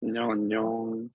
안녕, 안녕.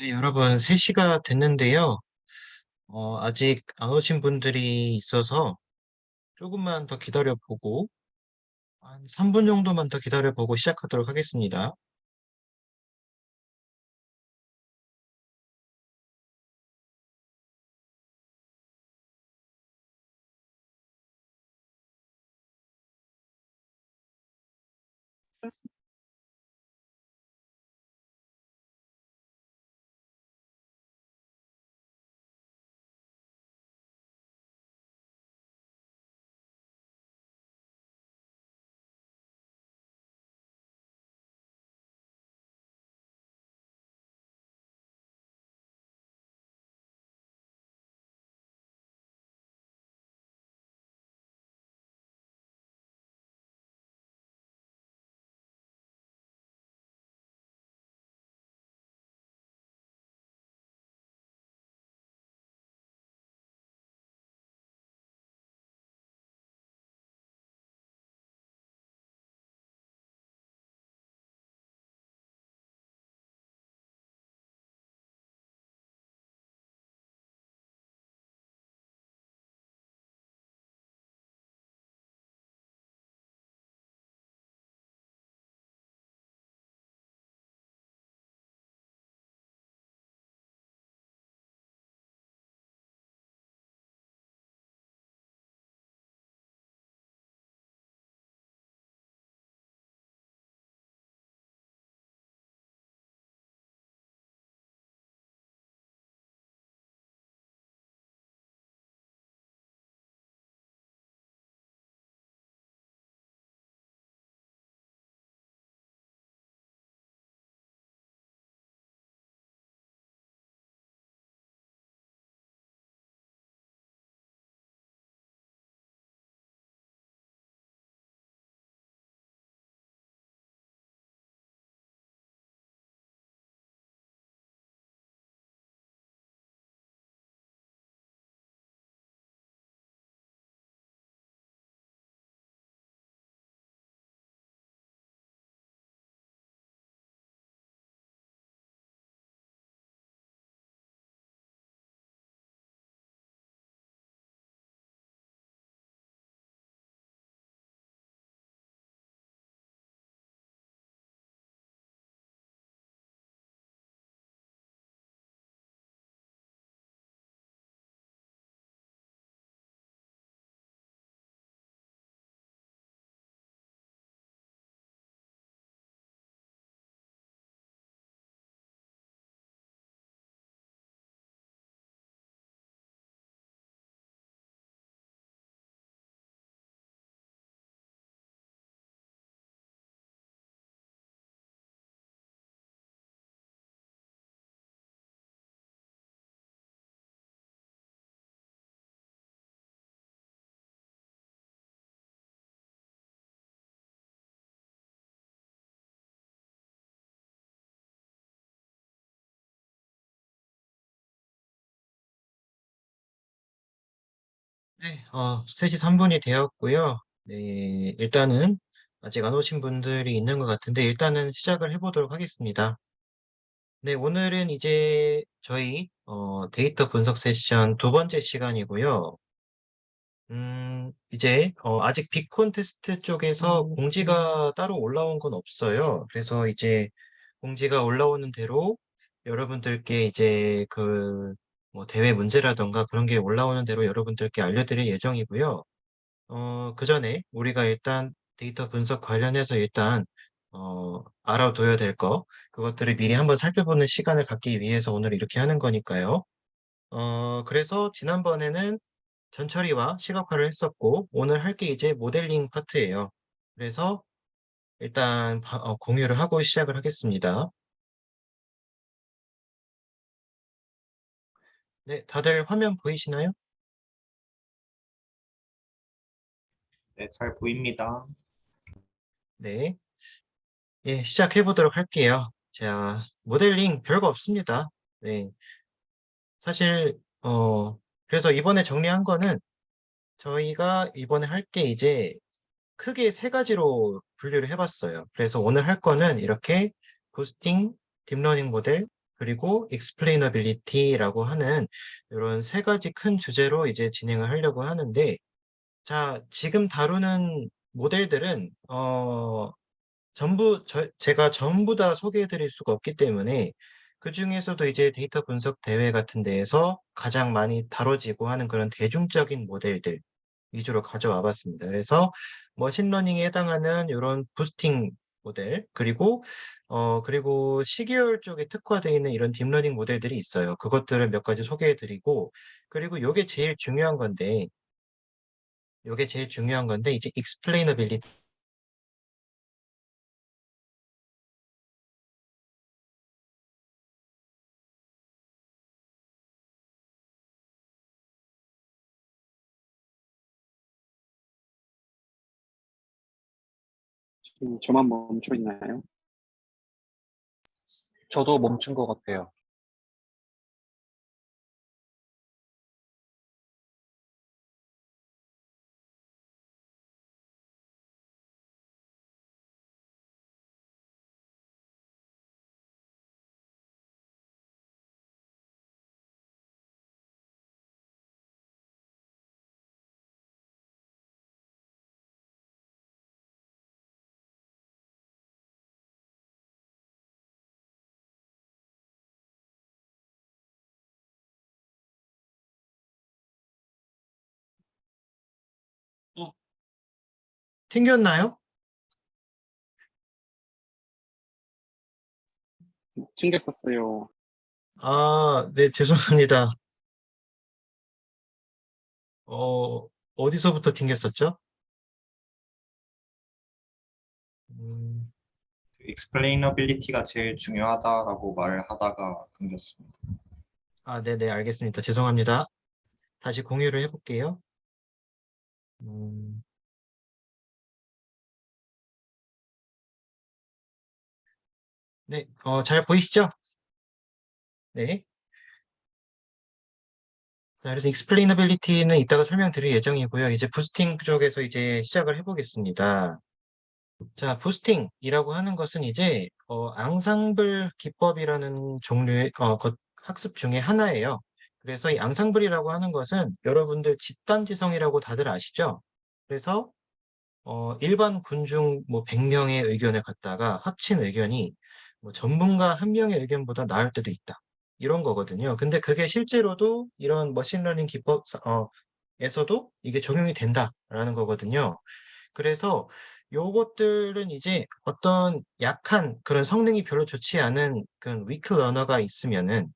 네, 여러분, 3시가 됐는데요. 아직 안 오신 분들이 있어서 조금만 더 기다려보고, 한 3분 정도만 더 기다려보고 시작하도록 하겠습니다. 네, 3시 3분이 되었고요. 네, 일단은 아직 안 오신 분들이 있는 것 같은데, 일단은 시작을 해보도록 하겠습니다. 네, 오늘은 이제 저희 데이터 분석 세션 두 번째 시간이고요. 이제 아직 빅콘테스트 쪽에서 공지가 따로 올라온 건 없어요. 그래서 이제 공지가 올라오는 대로 여러분들께 이제 뭐 대회 문제라던가 그런 게 올라오는 대로 여러분들께 알려드릴 예정이고요. 그 전에 우리가 일단 데이터 분석 관련해서 일단 알아둬야 될 그것들을 미리 한번 살펴보는 시간을 갖기 위해서 오늘 이렇게 하는 거니까요. 그래서 지난번에는 전처리와 시각화를 했었고, 오늘 할 게 이제 모델링 파트예요. 그래서 일단 공유를 하고 시작을 하겠습니다. 네, 다들 화면 보이시나요? 네, 잘 보입니다. 네. 예, 시작해 보도록 할게요. 자, 모델링 별거 없습니다. 네. 사실, 그래서 이번에 정리한 거는 저희가 이번에 할 게 이제 크게 세 가지로 분류를 해봤어요. 그래서 오늘 할 거는 이렇게 부스팅, 딥러닝 모델, 그리고 explainability라고 하는 이런 세 가지 큰 주제로 이제 진행을 하려고 하는데, 자, 지금 다루는 모델들은 제가 전부 다 소개해 드릴 수가 없기 때문에 그 중에서도 이제 데이터 분석 대회 같은 데에서 가장 많이 다뤄지고 하는 그런 대중적인 모델들 위주로 가져와 봤습니다. 그래서 머신러닝에 해당하는 이런 부스팅 모델, 그리고 시계열 쪽에 특화되어 있는 이런 딥러닝 모델들이 있어요. 그것들을 몇 가지 소개해 드리고, 그리고 요게 제일 중요한 건데, 이제 explainability. 저만 멈춰 있나요? 저도 멈춘 것 같아요. 어, 튕겼나요? 튕겼었어요. 아, 네, 죄송합니다. 어, 어디서부터 튕겼었죠? 음, explainability가 제일 중요하다라고 말하다가 끊겼습니다. 아, 네네, 알겠습니다. 죄송합니다. 다시 공유를 해볼게요. 음, 네, 잘 보이시죠? 네. 자, 그래서 explainability는 이따가 설명드릴 예정이고요. 이제 부스팅 쪽에서 이제 시작을 해보겠습니다. 자, 부스팅이라고 하는 것은 이제 앙상블 기법이라는 종류의 학습 중에 하나예요. 그래서 이 앙상블이라고 하는 것은 여러분들 집단지성이라고 다들 아시죠? 그래서 일반 군중 뭐 100명의 의견을 갖다가 합친 의견이 뭐 전문가 한 명의 의견보다 나을 때도 있다. 이런 거거든요. 근데 그게 실제로도 이런 머신러닝 기법에서도 이게 적용이 된다라는 거거든요. 그래서 요것들은 이제 어떤 약한 그런 성능이 별로 좋지 않은 그런 위크 러너가 있으면은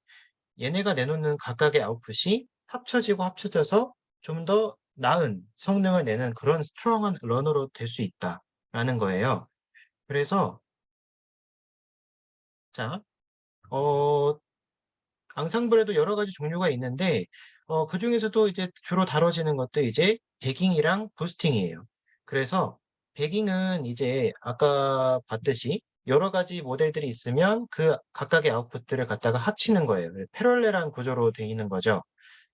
얘네가 내놓는 각각의 아웃풋이 합쳐져서 좀 더 나은 성능을 내는 그런 스트롱한 러너로 될 수 있다라는 거예요. 그래서 자, 어, 앙상블에도 여러 가지 종류가 있는데 그 중에서도 이제 주로 다뤄지는 것도 이제 배깅이랑 부스팅이에요. 그래서 배깅은 이제 아까 봤듯이 여러 가지 모델들이 있으면 그 각각의 아웃풋들을 갖다가 합치는 거예요. 패럴렐한 구조로 되어 있는 거죠.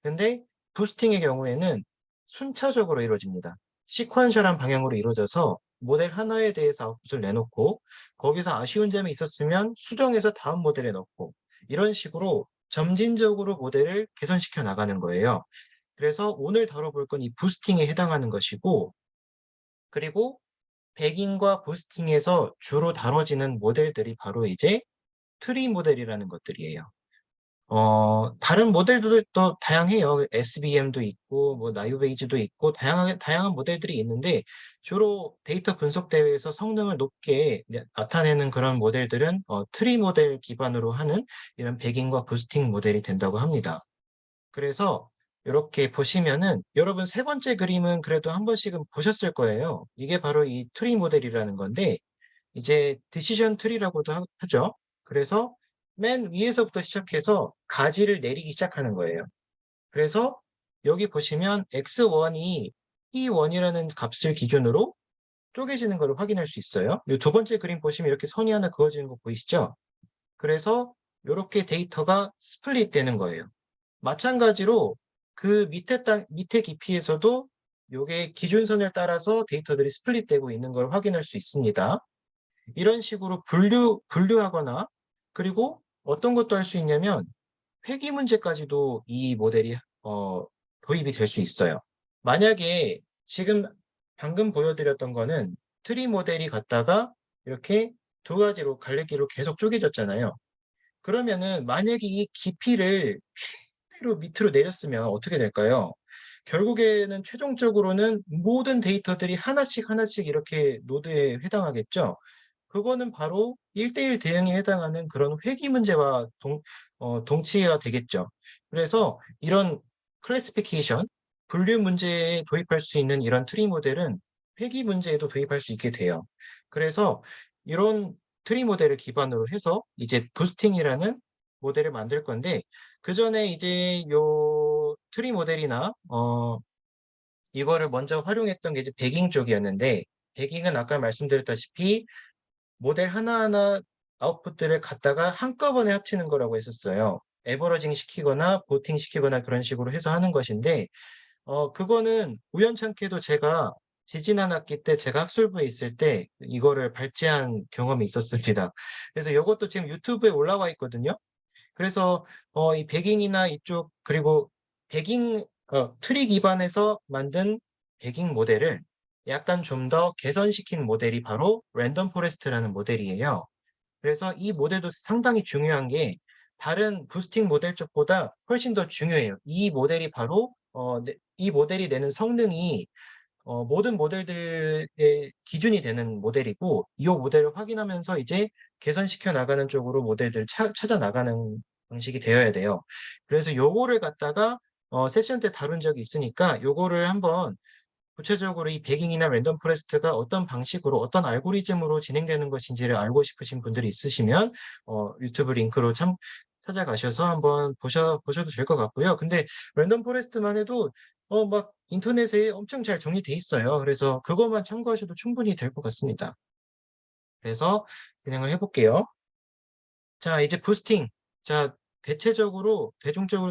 근데 부스팅의 경우에는 순차적으로 이루어집니다. 시퀀셜한 방향으로 이루어져서 모델 하나에 대해서 아웃풋을 내놓고 거기서 아쉬운 점이 있었으면 수정해서 다음 모델에 넣고 이런 식으로 점진적으로 모델을 개선시켜 나가는 거예요. 그래서 오늘 다뤄볼 건 이 부스팅에 해당하는 것이고, 그리고 백인과 부스팅에서 주로 다뤄지는 모델들이 바로 이제 트리 모델이라는 것들이에요. 다른 모델들도 또 다양해요. SVM도 있고, 뭐, 나이오베이즈도 있고, 다양한 모델들이 있는데, 주로 데이터 분석 대회에서 성능을 높게 나타내는 그런 모델들은, 트리 모델 기반으로 하는 이런 배깅과 부스팅 모델이 된다고 합니다. 그래서, 이렇게 보시면은, 여러분 세 번째 그림은 그래도 한 번씩은 보셨을 거예요. 이게 바로 이 트리 모델이라는 건데, 이제 디시전 트리라고도 하죠. 그래서 맨 위에서부터 시작해서 가지를 내리기 시작하는 거예요. 그래서 여기 보시면 x1이 p1이라는 값을 기준으로 쪼개지는 걸 확인할 수 있어요. 이 두 번째 그림 보시면 이렇게 선이 하나 그어지는 거 보이시죠? 그래서 이렇게 데이터가 스플릿 되는 거예요. 마찬가지로 그 밑에 깊이에서도 이게 기준선을 따라서 데이터들이 스플릿되고 있는 걸 확인할 수 있습니다. 이런 식으로 분류하거나 그리고 어떤 것도 할 수 있냐면 회귀 문제까지도 이 모델이 도입이 될 수 있어요. 만약에 지금 방금 보여드렸던 거는 트리 모델이 갔다가 이렇게 두 가지로 갈래길로 계속 쪼개졌잖아요. 그러면은 만약에 이 깊이를 최대로 밑으로 내렸으면 어떻게 될까요? 결국에는 최종적으로는 모든 데이터들이 하나씩 하나씩 이렇게 노드에 해당하겠죠. 그거는 바로 1대1 대응에 해당하는 그런 회귀 문제와 동치가 되겠죠. 그래서 이런 클래시피케이션, 분류 문제에 도입할 수 있는 이런 트리 모델은 회귀 문제에도 도입할 수 있게 돼요. 그래서 이런 트리 모델을 기반으로 해서 이제 부스팅이라는 모델을 만들 건데, 그 전에 이제 요 트리 모델이나 이거를 먼저 활용했던 게 이제 배깅 쪽이었는데, 배깅은 아까 말씀드렸다시피 모델 하나하나 아웃풋들을 갖다가 한꺼번에 합치는 거라고 했었어요. 에버러징 시키거나 보팅 시키거나 그런 식으로 해서 하는 것인데, 그거는 우연찮게도 제가 지지난 학기 때 제가 학술부에 있을 때 이거를 발제한 경험이 있었습니다. 그래서 이것도 지금 유튜브에 올라와 있거든요. 그래서 이 배깅이나 이쪽 그리고 배깅 트리 기반에서 만든 배깅 모델을 약간 좀 더 개선시킨 모델이 바로 랜덤 포레스트라는 모델이에요. 그래서 이 모델도 상당히 중요한 게 다른 부스팅 모델 쪽보다 훨씬 더 중요해요. 이 모델이 바로 이 모델이 내는 성능이 모든 모델들의 기준이 되는 모델이고, 이 모델을 확인하면서 이제 개선시켜 나가는 쪽으로 모델들 찾아 나가는 방식이 되어야 돼요. 그래서 요거를 갖다가 세션 때 다룬 적이 있으니까 요거를 한번 구체적으로 이 배깅이나 랜덤 포레스트가 어떤 방식으로 어떤 알고리즘으로 진행되는 것인지를 알고 싶으신 분들이 있으시면 유튜브 링크로 찾아가셔서 한번 보셔도 될 것 같고요. 근데 랜덤 포레스트만 해도 막 인터넷에 엄청 잘 정리돼 있어요. 그래서 그것만 참고하셔도 충분히 될 것 같습니다. 그래서 진행을 해볼게요. 자, 이제 부스팅. 자, 대중적으로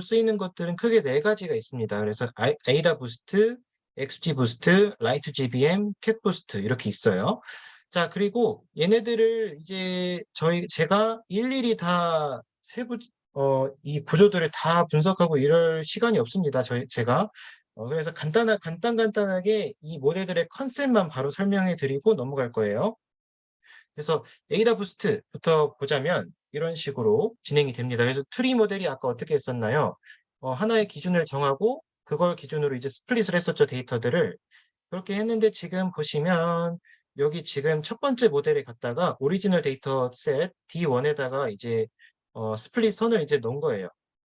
쓰이는 것들은 크게 네 가지가 있습니다. 그래서 에이다 부스트, XG 부스트, 라이트 GBM, 캣 부스트 이렇게 있어요. 자, 그리고 얘네들을 이제 제가 일일이 다 이 구조들을 다 분석하고 이럴 시간이 없습니다. 제가. 그래서 간단하게 이 모델들의 컨셉만 바로 설명해 드리고 넘어갈 거예요. 그래서 에이다 부스트부터 보자면 이런 식으로 진행이 됩니다. 그래서 트리 모델이 아까 어떻게 했었나요? 하나의 기준을 정하고 그걸 기준으로 이제 스플릿을 했었죠, 데이터들을. 그렇게 했는데 지금 보시면 여기 지금 첫 번째 모델에 갔다가 오리지널 데이터 셋 D1에다가 이제 스플릿 선을 이제 넣은 거예요.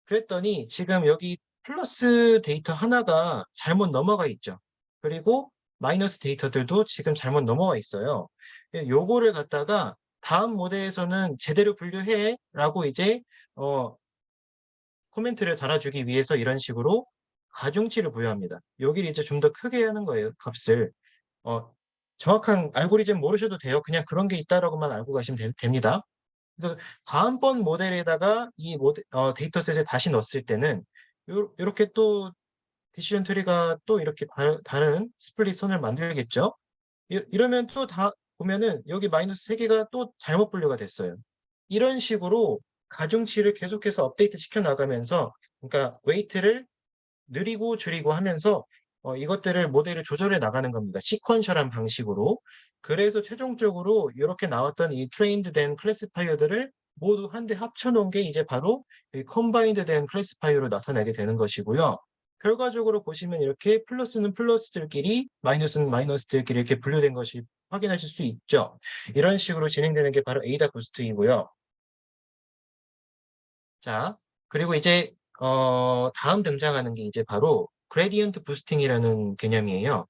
그랬더니 지금 여기 플러스 데이터 하나가 잘못 넘어가 있죠. 그리고 마이너스 데이터들도 지금 잘못 넘어와 있어요. 요거를 갖다가 다음 모델에서는 제대로 분류해 라고 이제 어, 코멘트를 달아주기 위해서 이런 식으로 가중치를 부여합니다. 여기를 이제 좀 더 크게 하는 거예요, 값을. 어, 정확한 알고리즘 모르셔도 돼요. 그냥 그런 게 있다라고만 알고 가시면 됩니다. 그래서 다음번 모델에다가 이 데이터셋을 다시 넣었을 때는 이렇게 또 디시전 트리가 또 이렇게 다른 스플릿 선을 만들겠죠. 이러면 또 다 보면은 여기 마이너스 3개가 또 잘못 분류가 됐어요. 이런 식으로 가중치를 계속해서 업데이트 시켜 나가면서, 그러니까 웨이트를 느리고 줄이고 하면서 이것들을 모델을 조절해 나가는 겁니다. 시퀀셜한 방식으로. 그래서 최종적으로 이렇게 나왔던 이 트레인드 된 클래시파이어들을 모두 한데 합쳐 놓은 게 이제 바로 이 컴바인드 된 클래시파이어로 나타나게 되는 것이고요. 결과적으로 보시면 이렇게 플러스는 플러스들끼리, 마이너스는 마이너스들끼리 이렇게 분류된 것이 확인하실 수 있죠. 이런 식으로 진행되는 게 바로 에이다 부스트이고요. 자, 그리고 이제 다음 등장하는 게 이제 바로 그레디언트 부스팅이라는 개념이에요.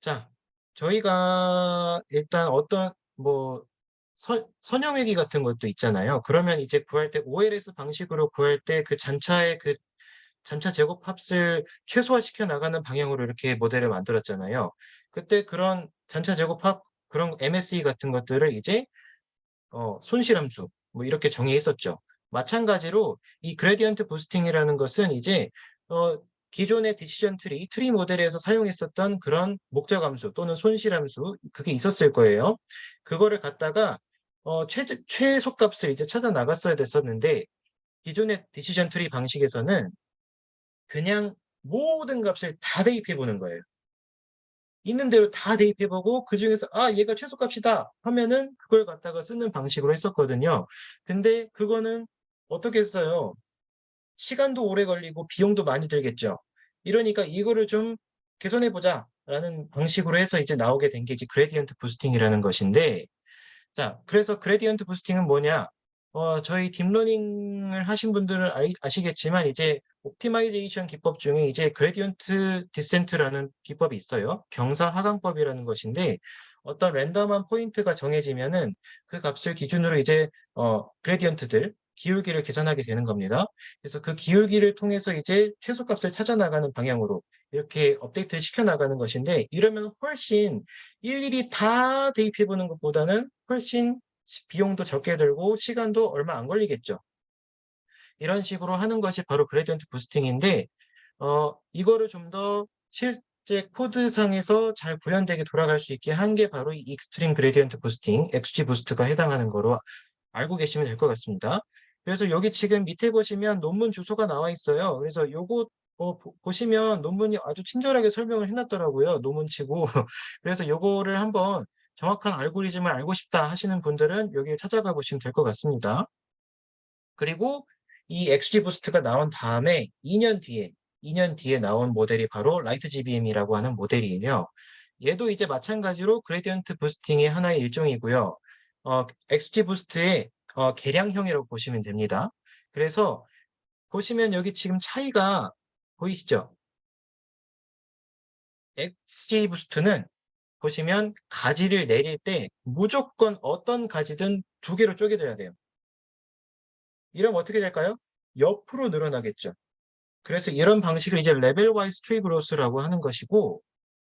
자, 저희가 일단 어떤 뭐 선형회귀 같은 것도 있잖아요. 그러면 이제 구할 때 OLS 방식으로 구할 때 그 잔차의 그 잔차 제곱 합을 최소화시켜 나가는 방향으로 이렇게 모델을 만들었잖아요. 그때 그런 잔차 제곱 합 그런 MSE 같은 것들을 이제 손실함수 뭐 이렇게 정의했었죠. 마찬가지로 이 그레디언트 부스팅이라는 것은 이제 기존의 디시전 트리 모델에서 사용했었던 그런 목적 함수 또는 손실 함수 그게 있었을 거예요. 그거를 갖다가 최소값을 이제 찾아 나갔어야 됐었는데 기존의 디시전 트리 방식에서는 그냥 모든 값을 다 대입해 보는 거예요. 있는 대로 다 대입해 보고 그중에서 얘가 최소값이다 하면은 그걸 갖다가 쓰는 방식으로 했었거든요. 근데 그거는 어떻게 했어요? 시간도 오래 걸리고 비용도 많이 들겠죠. 이러니까 이거를 좀 개선해 보자라는 방식으로 해서 이제 나오게 된 게 이제 그레디언트 부스팅이라는 것인데, 자, 그래서 그레디언트 부스팅은 뭐냐? 저희 딥러닝을 하신 분들은 아시겠지만 이제 옵티마이제이션 기법 중에 이제 그레디언트 디센트라는 기법이 있어요. 경사 하강법이라는 것인데 어떤 랜덤한 포인트가 정해지면은 그 값을 기준으로 이제 그레디언트들 기울기를 계산하게 되는 겁니다. 그래서 그 기울기를 통해서 이제 최소값을 찾아 나가는 방향으로 이렇게 업데이트를 시켜 나가는 것인데, 이러면 훨씬 일일이 다 대입해 보는 것보다는 훨씬 비용도 적게 들고 시간도 얼마 안 걸리겠죠. 이런 식으로 하는 것이 바로 그레디언트 부스팅인데, 이거를 좀 더 실제 코드상에서 잘 구현되게 돌아갈 수 있게 한 게 바로 이 익스트림 그레디언트 부스팅, XG 부스트가 해당하는 거로 알고 계시면 될 것 같습니다. 그래서 여기 지금 밑에 보시면 논문 주소가 나와 있어요. 그래서 요거 보시면 논문이 아주 친절하게 설명을 해놨더라고요. 논문치고. 그래서 요거를 한번 정확한 알고리즘을 알고 싶다 하시는 분들은 여기 찾아가 보시면 될 것 같습니다. 그리고 이 XG 부스트가 나온 다음에 2년 뒤에 나온 모델이 바로 라이트 GBM이라고 하는 모델이에요. 얘도 이제 마찬가지로 그레디언트 부스팅의 하나의 일종이고요. XG 부스트의 개량형이라고 보시면 됩니다. 그래서 보시면 여기 지금 차이가 보이시죠? XG 부스트는 보시면 가지를 내릴 때 무조건 어떤 가지든 두 개로 쪼개져야 돼요. 이러면 어떻게 될까요? 옆으로 늘어나겠죠. 그래서 이런 방식을 이제 레벨 와이즈 트리 그로스라고 하는 것이고,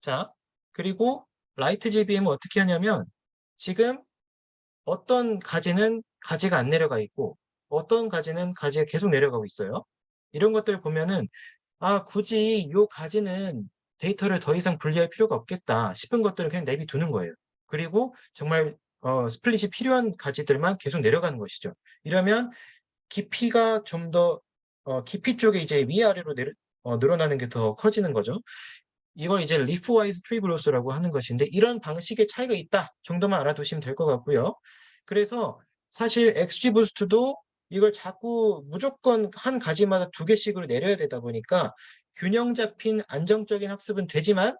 자, 그리고 라이트 GBM은 어떻게 하냐면 지금 어떤 가지는 가지가 안 내려가 있고 어떤 가지는 가지가 계속 내려가고 있어요. 이런 것들을 보면은 굳이 이 가지는 데이터를 더 이상 분리할 필요가 없겠다 싶은 것들은 그냥 내비두는 거예요. 그리고 정말 스플릿이 필요한 가지들만 계속 내려가는 것이죠. 이러면 깊이가 좀 더 깊이 쪽에 이제 위아래로 늘어나는 게 더 커지는 거죠. 이걸 이제 리프와이즈 트리 그로스라고 하는 것인데, 이런 방식의 차이가 있다 정도만 알아두시면 될 것 같고요. 그래서 사실 XG 부스트도 이걸 자꾸 무조건 한 가지마다 두 개씩으로 내려야 되다 보니까 균형 잡힌 안정적인 학습은 되지만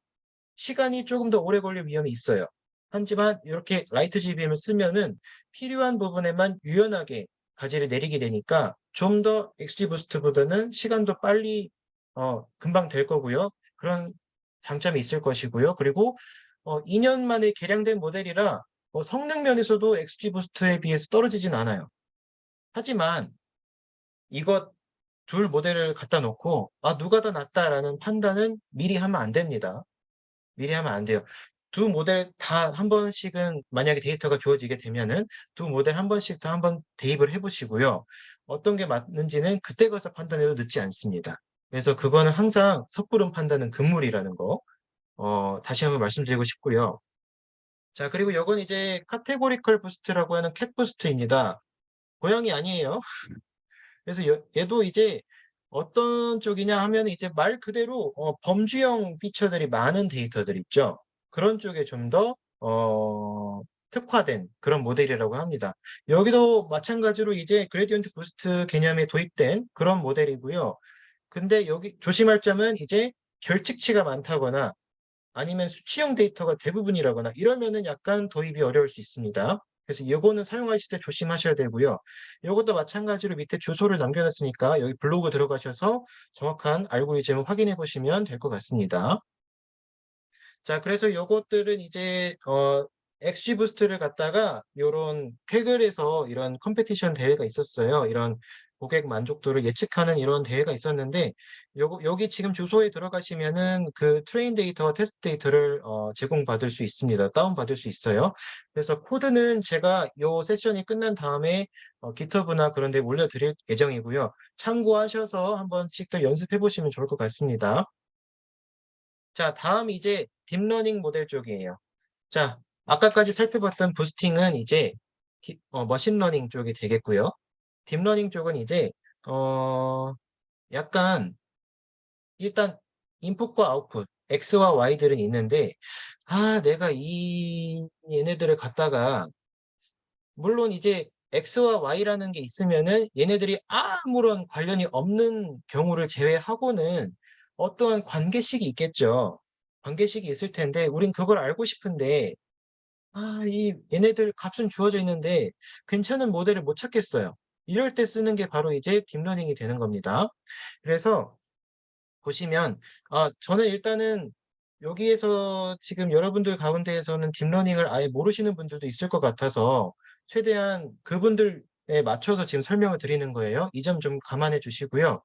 시간이 조금 더 오래 걸릴 위험이 있어요. 하지만 이렇게 라이트 GBM을 쓰면은 필요한 부분에만 유연하게 가지를 내리게 되니까 좀 더 XG 부스트보다는 시간도 빨리 금방 될 거고요. 그런 장점이 있을 것이고요. 그리고 2년 만에 개량된 모델이라 성능 면에서도 XG 부스트에 비해서 떨어지진 않아요. 하지만 이것 둘 모델을 갖다 놓고 누가 더 낫다라는 판단은 미리 하면 안 됩니다. 미리 하면 안 돼요. 두 모델 다 한 번씩은 만약에 데이터가 주어지게 되면은 두 모델 한 번씩 다 한번 대입을 해보시고요. 어떤 게 맞는지는 그때 가서 판단해도 늦지 않습니다. 그래서 그거는 항상 섣부른 판단은 금물이라는 거 다시 한번 말씀드리고 싶고요. 자, 그리고 요건 이제 카테고리컬 부스트라고 하는 캣 부스트입니다. 고양이 아니에요. 그래서 얘도 이제 어떤 쪽이냐 하면 이제 말 그대로 범주형 피처들이 많은 데이터들 있죠. 그런 쪽에 좀 더 특화된 그런 모델이라고 합니다. 여기도 마찬가지로 이제 그레디언트 부스트 개념에 도입된 그런 모델이고요. 근데 여기 조심할 점은 이제 결측치가 많다거나 아니면 수치형 데이터가 대부분이라거나 이러면은 약간 도입이 어려울 수 있습니다. 그래서 이거는 사용하실 때 조심하셔야 되고요. 이것도 마찬가지로 밑에 주소를 남겨놨으니까 여기 블로그 들어가셔서 정확한 알고리즘을 확인해 보시면 될 것 같습니다. 자, 그래서 요것들은 이제 XG 부스트를 갖다가 요런 쾌글에서 이런 컴페티션 대회가 있었어요. 이런 고객 만족도를 예측하는 이런 대회가 있었는데 여기 지금 주소에 들어가시면은 그 트레인 데이터와 테스트 데이터를 제공받을 수 있습니다. 다운받을 수 있어요. 그래서 코드는 제가 요 세션이 끝난 다음에 GitHub나 그런 데 올려드릴 예정이고요. 참고하셔서 한 번씩들 연습해 보시면 좋을 것 같습니다. 자, 다음 이제 딥러닝 모델 쪽이에요. 자, 아까까지 살펴봤던 부스팅은 이제 머신러닝 쪽이 되겠고요. 딥러닝 쪽은 이제 약간 일단 인풋과 아웃풋 X와 Y들은 있는데 내가 얘네들을 갖다가 물론 이제 X와 Y라는 게 있으면은 얘네들이 아무런 관련이 없는 경우를 제외하고는 어떠한 관계식이 있겠죠. 관계식이 있을 텐데 우린 그걸 알고 싶은데 얘네들 값은 주어져 있는데 괜찮은 모델을 못 찾겠어요. 이럴 때 쓰는 게 바로 이제 딥러닝이 되는 겁니다. 그래서 보시면 저는 일단은 여기에서 지금 여러분들 가운데에서는 딥러닝을 아예 모르시는 분들도 있을 것 같아서 최대한 그분들에 맞춰서 지금 설명을 드리는 거예요. 이 점 좀 감안해 주시고요.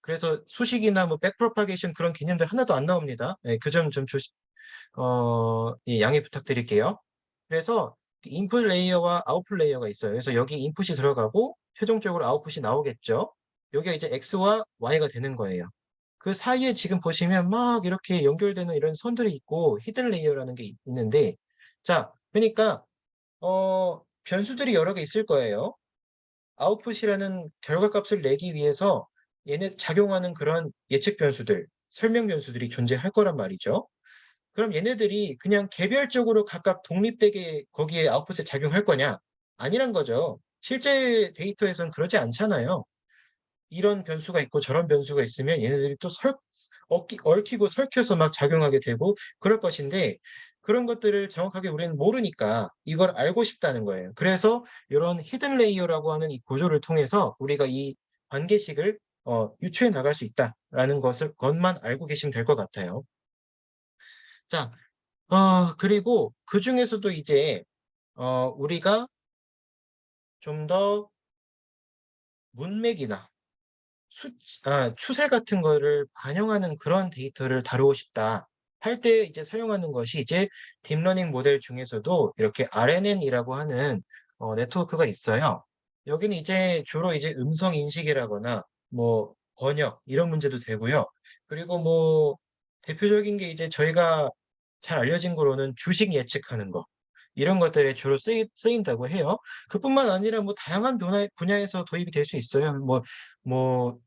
그래서 수식이나 뭐 백프로파게이션 그런 개념들 하나도 안 나옵니다. 그 점 좀 예, 양해 부탁드릴게요. 그래서 인풋 레이어와 아웃풋 레이어가 있어요. 그래서 여기 인풋이 들어가고 최종적으로 아웃풋이 나오겠죠. 여기가 이제 X와 Y가 되는 거예요. 그 사이에 지금 보시면 막 이렇게 연결되는 이런 선들이 있고 히든 레이어라는 게 있는데 자, 그러니까 변수들이 여러 개 있을 거예요. 아웃풋이라는 결과값을 내기 위해서 얘네 작용하는 그런 예측 변수들, 설명 변수들이 존재할 거란 말이죠. 그럼 얘네들이 그냥 개별적으로 각각 독립되게 거기에 아웃풋에 작용할 거냐? 아니란 거죠. 실제 데이터에선 그러지 않잖아요. 이런 변수가 있고 저런 변수가 있으면 얘네들이 또 얽히고 설켜서 막 작용하게 되고 그럴 것인데 그런 것들을 정확하게 우리는 모르니까 이걸 알고 싶다는 거예요. 그래서 이런 히든 레이어라고 하는 이 구조를 통해서 우리가 이 관계식을 유추해 나갈 수 있다라는 것만 알고 계시면 될 것 같아요. 자, 그리고 그 중에서도 이제 우리가 좀 더 문맥이나 추세 같은 거를 반영하는 그런 데이터를 다루고 싶다 할 때 이제 사용하는 것이 이제 딥러닝 모델 중에서도 이렇게 RNN이라고 하는 네트워크가 있어요. 여기는 이제 주로 이제 음성 인식이라거나 뭐 번역 이런 문제도 되고요. 그리고 뭐 대표적인 게 이제 저희가 잘 알려진 거로는 주식 예측하는 거 이런 것들에 주로 쓰인다고 해요. 그뿐만 아니라 뭐 다양한 분야에서 도입이 될 수 있어요. 뭐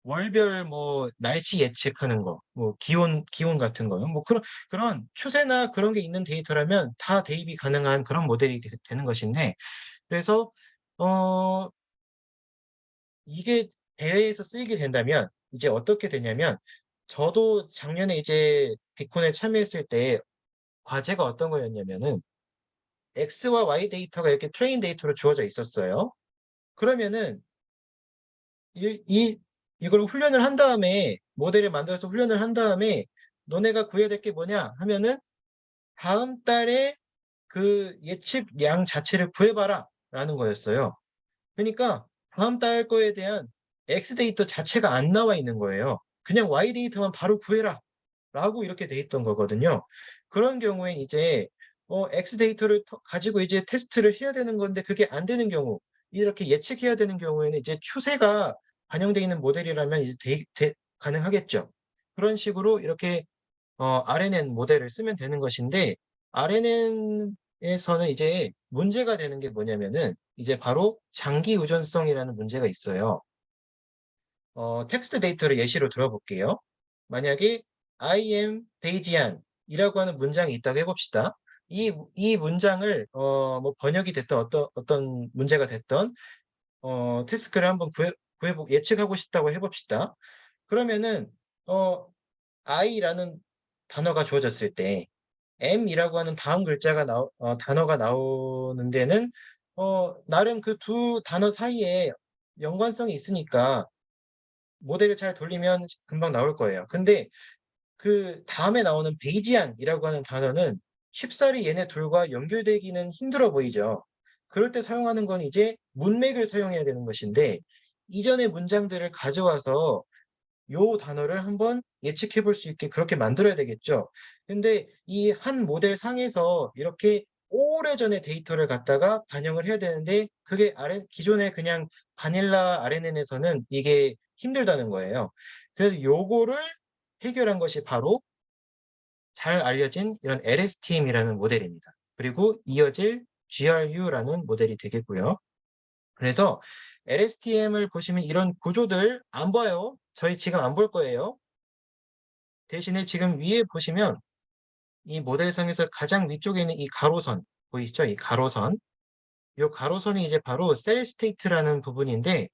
월별 뭐 날씨 예측하는 거, 뭐 기온 같은 거요. 뭐 그런 추세나 그런 게 있는 데이터라면 다 대입이 가능한 그런 모델이 되는 것인데, 그래서 어 이게 대회에서 쓰이게 된다면 이제 어떻게 되냐면, 저도 작년에 이제 비콘에 참여했을 때 과제가 어떤 거였냐면은 X와 Y 데이터가 이렇게 트레인 데이터로 주어져 있었어요. 그러면은 이걸 훈련을 한 다음에 모델을 만들어서 훈련을 한 다음에 너네가 구해야 될 게 뭐냐 하면은 다음 달에 그 예측량 자체를 구해봐라 라는 거였어요. 그러니까 다음 달 거에 대한 X 데이터 자체가 안 나와 있는 거예요. 그냥 Y 데이터만 바로 구해라 라고 이렇게 돼 있던 거거든요. 그런 경우에 이제 X 데이터를 가지고 이제 테스트를 해야 되는 건데 그게 안 되는 경우, 이렇게 예측해야 되는 경우에는 이제 추세가 반영되어 있는 모델이라면 이제 가능하겠죠. 그런 식으로 이렇게 RNN 모델을 쓰면 되는 것인데, RNN에서는 이제 문제가 되는 게 뭐냐면은 이제 바로 장기 의존성이라는 문제가 있어요. 텍스트 데이터를 예시로 들어볼게요. 만약에 I am 베이지안이라고 하는 문장이 있다고 해봅시다. 이 문장을 뭐 번역이 됐던 어떤 문제가 됐던 태스크를 한번 예측하고 싶다고 해봅시다. 그러면은 I라는 단어가 주어졌을 때 M이라고 하는 다음 글자가 단어가 나오는 데는 나름 그 두 단어 사이에 연관성이 있으니까 모델을 잘 돌리면 금방 나올 거예요. 근데 그 다음에 나오는 베이지안이라고 하는 단어는 쉽사리 얘네 둘과 연결되기는 힘들어 보이죠. 그럴 때 사용하는 건 이제 문맥을 사용해야 되는 것인데, 이전의 문장들을 가져와서 요 단어를 한번 예측해 볼 수 있게 그렇게 만들어야 되겠죠. 근데 이 한 모델 상에서 이렇게 오래전의 데이터를 갖다가 반영을 해야 되는데 그게 기존의 그냥 바닐라 RNN에서는 이게 힘들다는 거예요. 그래서 요거를 해결한 것이 바로 잘 알려진 이런 LSTM이라는 모델입니다. 그리고 이어질 GRU라는 모델이 되겠고요. 그래서 LSTM을 보시면 이런 구조들 안 봐요. 저희 지금 안 볼 거예요. 대신에 지금 위에 보시면 이 모델상에서 가장 위쪽에 있는 이 가로선 보이시죠? 이 가로선. 이 가로선이 이제 바로 셀 스테이트라는 부분인데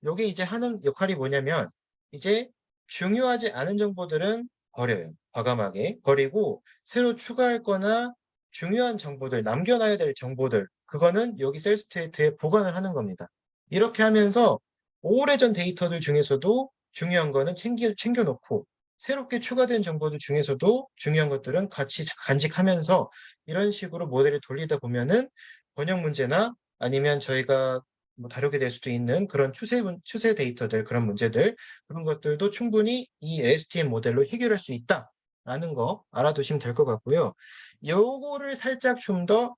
여기 이제 하는 역할이 뭐냐면 이제 중요하지 않은 정보들은 버려요. 과감하게 버리고 새로 추가할 거나 중요한 정보들, 남겨놔야 될 정보들 그거는 여기 셀 스테이트에 보관을 하는 겁니다. 이렇게 하면서 오래전 데이터들 중에서도 중요한 거는 챙겨놓고 새롭게 추가된 정보들 중에서도 중요한 것들은 같이 간직하면서 이런 식으로 모델을 돌리다 보면은 번역 문제나 아니면 저희가 뭐 다루게 될 수도 있는 그런 추세 데이터들, 그런 문제들, 그런 것들도 충분히 이 LSTM 모델로 해결할 수 있다라는 거 알아두시면 될 것 같고요. 요거를 살짝 좀 더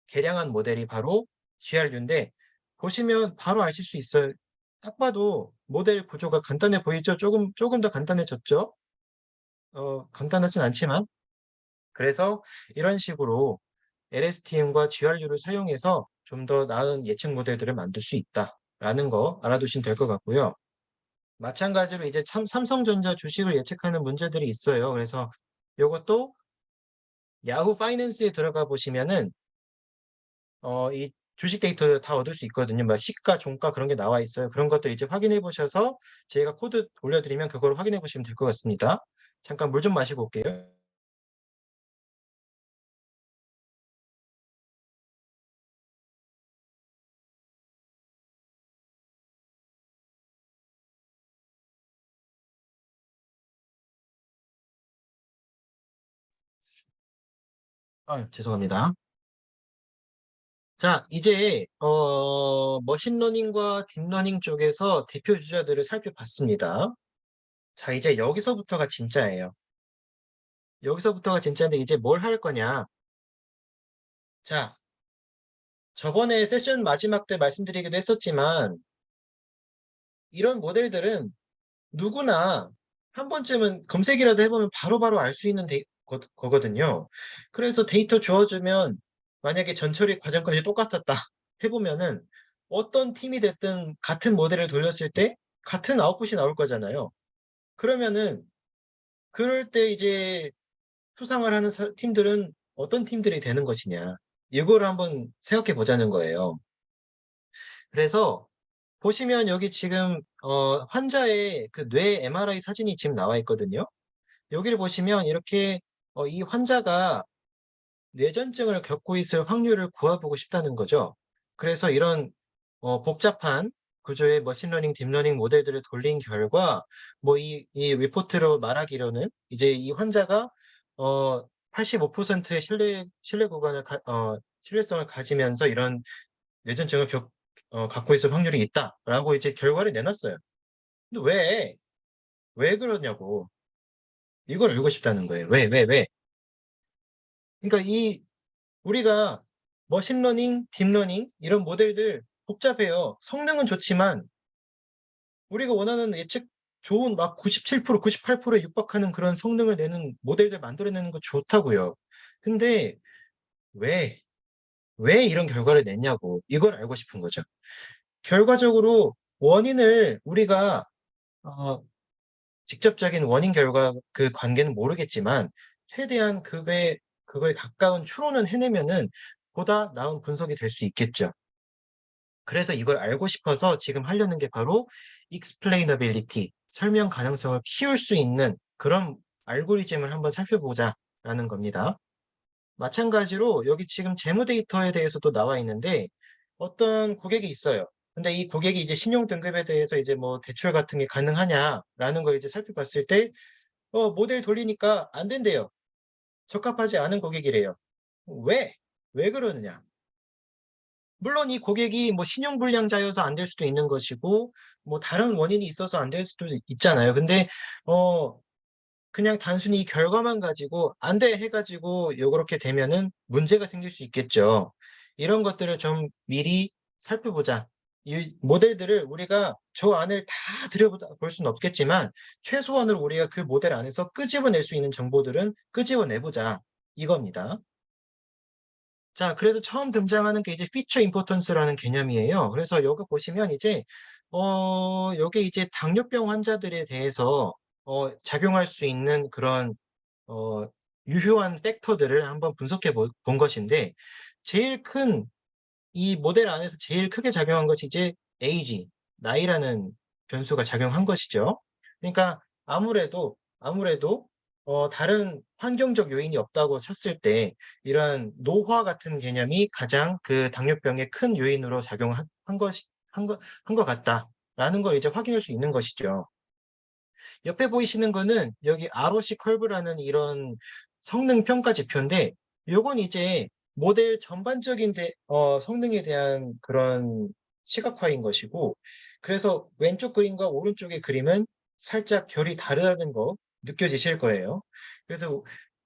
개량한 모델이 바로 GRU인데 보시면 바로 아실 수 있어요. 딱 봐도 모델 구조가 간단해 보이죠? 조금 더 간단해졌죠? 간단하진 않지만 그래서 이런 식으로 LSTM과 GRU를 사용해서 좀 더 나은 예측 모델들을 만들 수 있다라는 거 알아두시면 될 것 같고요. 마찬가지로 이제 삼성전자 주식을 예측하는 문제들이 있어요. 그래서 이것도 야후 파이낸스에 들어가 보시면은 이 주식 데이터 다 얻을 수 있거든요. 뭐 시가, 종가 그런 게 나와 있어요. 그런 것들 이제 확인해 보셔서 제가 코드 올려드리면 그걸 확인해 보시면 될 것 같습니다. 잠깐 물 좀 마시고 올게요. 죄송합니다. 자, 이제 머신러닝과 딥러닝 쪽에서 대표 주자들을 살펴봤습니다. 자, 이제 여기서부터가 진짜예요. 여기서부터가 진짜인데 이제 뭘 할 거냐? 자, 저번에 세션 마지막 때 말씀드리기도 했었지만 이런 모델들은 누구나 한 번쯤은 검색이라도 해보면 바로바로 알 수 있는 거거든요. 그래서 데이터 주어주면 만약에 전처리 과정까지 똑같았다 해보면은 어떤 팀이 됐든 같은 모델을 돌렸을 때 같은 아웃풋이 나올 거잖아요. 그러면은 그럴 때 이제 수상을 하는 팀들은 어떤 팀들이 되는 것이냐. 이거를 한번 생각해 보자는 거예요. 그래서 보시면 여기 지금 환자의 그 뇌 MRI 사진이 지금 나와 있거든요. 여기를 보시면 이렇게 이 환자가 뇌전증을 겪고 있을 확률을 구해보고 싶다는 거죠. 그래서 이런 복잡한 구조의 머신러닝, 딥러닝 모델들을 돌린 결과 뭐 이 리포트로 말하기로는 이제 이 환자가 85%의 신뢰 구간을 신뢰성을 가지면서 이런 뇌전증을 갖고 있을 확률이 있다라고 이제 결과를 내놨어요. 근데 왜 그러냐고 이걸 알고 싶다는 거예요. 왜? 그러니까 우리가 머신러닝, 딥러닝 이런 모델들 복잡해요. 성능은 좋지만 우리가 원하는 예측 좋은 막 97%, 98%에 육박하는 그런 성능을 내는 모델들 만들어내는 거 좋다고요. 근데 왜, 왜 이런 결과를 냈냐고 이걸 알고 싶은 거죠. 결과적으로 원인을 우리가 직접적인 원인 결과 그 관계는 모르겠지만 최대한 그거에 가까운 추론은 해내면은 보다 나은 분석이 될 수 있겠죠. 그래서 이걸 알고 싶어서 지금 하려는 게 바로 explainability, 설명 가능성을 키울 수 있는 그런 알고리즘을 한번 살펴보자라는 겁니다. 마찬가지로 여기 지금 재무 데이터에 대해서도 나와 있는데 어떤 고객이 있어요. 근데 이 고객이 이제 신용 등급에 대해서 이제 뭐 대출 같은 게 가능하냐라는 걸 이제 살펴봤을 때 모델 돌리니까 안 된대요. 적합하지 않은 고객이래요. 왜? 왜 그러느냐? 물론 이 고객이 뭐 신용불량자여서 안 될 수도 있는 것이고 뭐 다른 원인이 있어서 안 될 수도 있잖아요. 근데 어 그냥 단순히 이 결과만 가지고 안 돼 해가지고 요렇게 되면은 문제가 생길 수 있겠죠. 이런 것들을 좀 미리 살펴보자. 이 모델들을 우리가 저 안을 다 들여볼 수는 없겠지만 최소한으로 우리가 그 모델 안에서 끄집어낼 수 있는 정보들은 끄집어내보자. 이겁니다. 자, 그래서 처음 등장하는 게 이제 피처 임포턴스라는 개념이에요. 그래서 여기 보시면 이제 요게 이제 당뇨병 환자들에 대해서 작용할 수 있는 그런 어 유효한 팩터들을 한번 분석해 본 것인데, 제일 큰 이 모델 안에서 제일 크게 작용한 것이 이제 에이지, 나이라는 변수가 작용한 것이죠. 그러니까 아무래도 다른 환경적 요인이 없다고 쳤을 때 이런 노화 같은 개념이 가장 그 당뇨병의 큰 요인으로 작용한 것 같다라는 걸 이제 확인할 수 있는 것이죠. 옆에 보이시는 거는 여기 ROC 커브라는 이런 성능 평가 지표인데, 요건 이제 모델 전반적인 성능에 대한 그런 시각화인 것이고, 그래서 왼쪽 그림과 오른쪽의 그림은 살짝 결이 다르다는 거 느껴지실 거예요. 그래서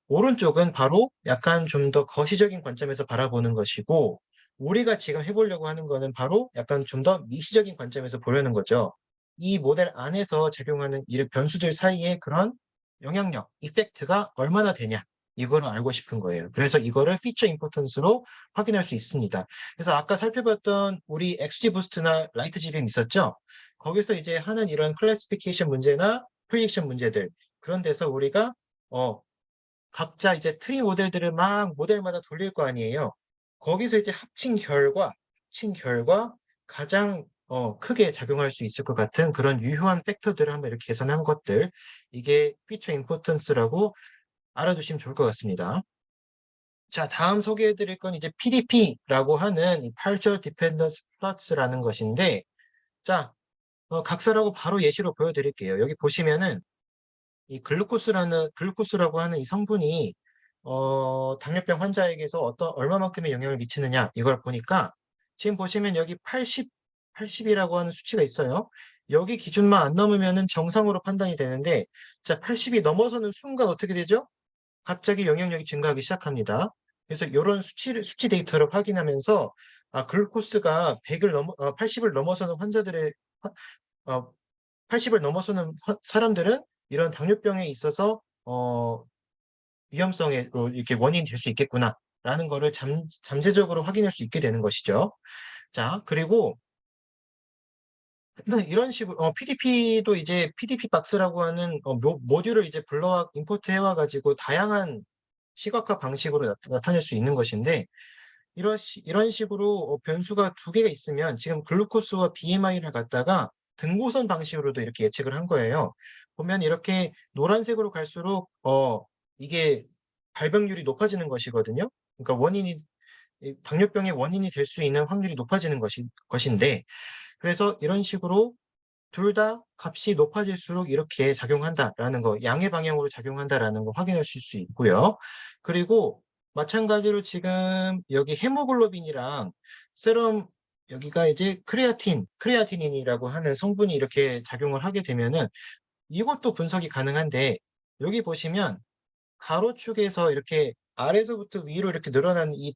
오른쪽은 바로 약간 좀 더 거시적인 관점에서 바라보는 것이고, 우리가 지금 해보려고 하는 거는 바로 약간 좀 더 미시적인 관점에서 보려는 거죠. 이 모델 안에서 적용하는 이 변수들 사이의 그런 영향력, 이펙트가 얼마나 되냐, 이거를 알고 싶은 거예요. 그래서 이거를 피처 임포턴스로 확인할 수 있습니다. 그래서 아까 살펴봤던 우리 XG 부스트나 라이트 GBM 있었죠? 거기서 이제 하는 이런 클래시피케이션 문제나 프리딕션 문제들, 그런 데서 우리가 각자 이제 트리 모델들을 막 모델마다 돌릴 거 아니에요. 거기서 이제 합친 결과 가장 크게 작용할 수 있을 것 같은 그런 유효한 팩터들을 한번 이렇게 계산한 것들, 이게 피처 임포턴스라고 알아두시면 좋을 것 같습니다. 자, 다음 소개해 드릴 건 이제 PDP라고 하는 이 Partial Dependence Plots라는 것인데, 자, 각설하고 바로 예시로 보여드릴게요. 여기 보시면은 이 글루코스라고 하는 이 성분이 당뇨병 환자에게서 얼마만큼의 영향을 미치느냐, 이걸 보니까 지금 보시면 여기 80이라고 하는 수치가 있어요. 여기 기준만 안 넘으면은 정상으로 판단이 되는데, 자, 80이 넘어서는 순간 어떻게 되죠? 갑자기 영향력이 증가하기 시작합니다. 그래서 이런 수치 데이터를 확인하면서, 글루코스가 80을 넘어서는 환자들의 어, 80을 넘어서는 사람들은 이런 당뇨병에 있어서 위험성으로 이렇게 원인이 될 수 있겠구나라는 거를 잠재적으로 확인할 수 있게 되는 것이죠. 자, 그리고 이런 식으로 PDP도 이제 PDP 박스라고 하는 모듈을 이제 임포트 해와 가지고 다양한 시각화 방식으로 나타낼 수 있는 것인데, 이런 식으로 변수가 두 개가 있으면 지금 글루코스와 BMI를 갖다가 등고선 방식으로도 이렇게 예측을 한 거예요. 보면 이렇게 노란색으로 갈수록 이게 발병률이 높아지는 것이거든요. 그러니까 당뇨병의 원인이 될 수 있는 확률이 높아지는 것인데, 그래서 이런 식으로 둘 다 값이 높아질수록 이렇게 작용한다라는 거, 양의 방향으로 작용한다라는 거 확인하실 수 있고요. 그리고 마찬가지로 지금 여기 헤모글로빈이랑 세럼, 여기가 이제 크레아티닌이라고 하는 성분이 이렇게 작용을 하게 되면은 이것도 분석이 가능한데, 여기 보시면 가로축에서 이렇게 아래서부터 위로 이렇게 늘어나는 이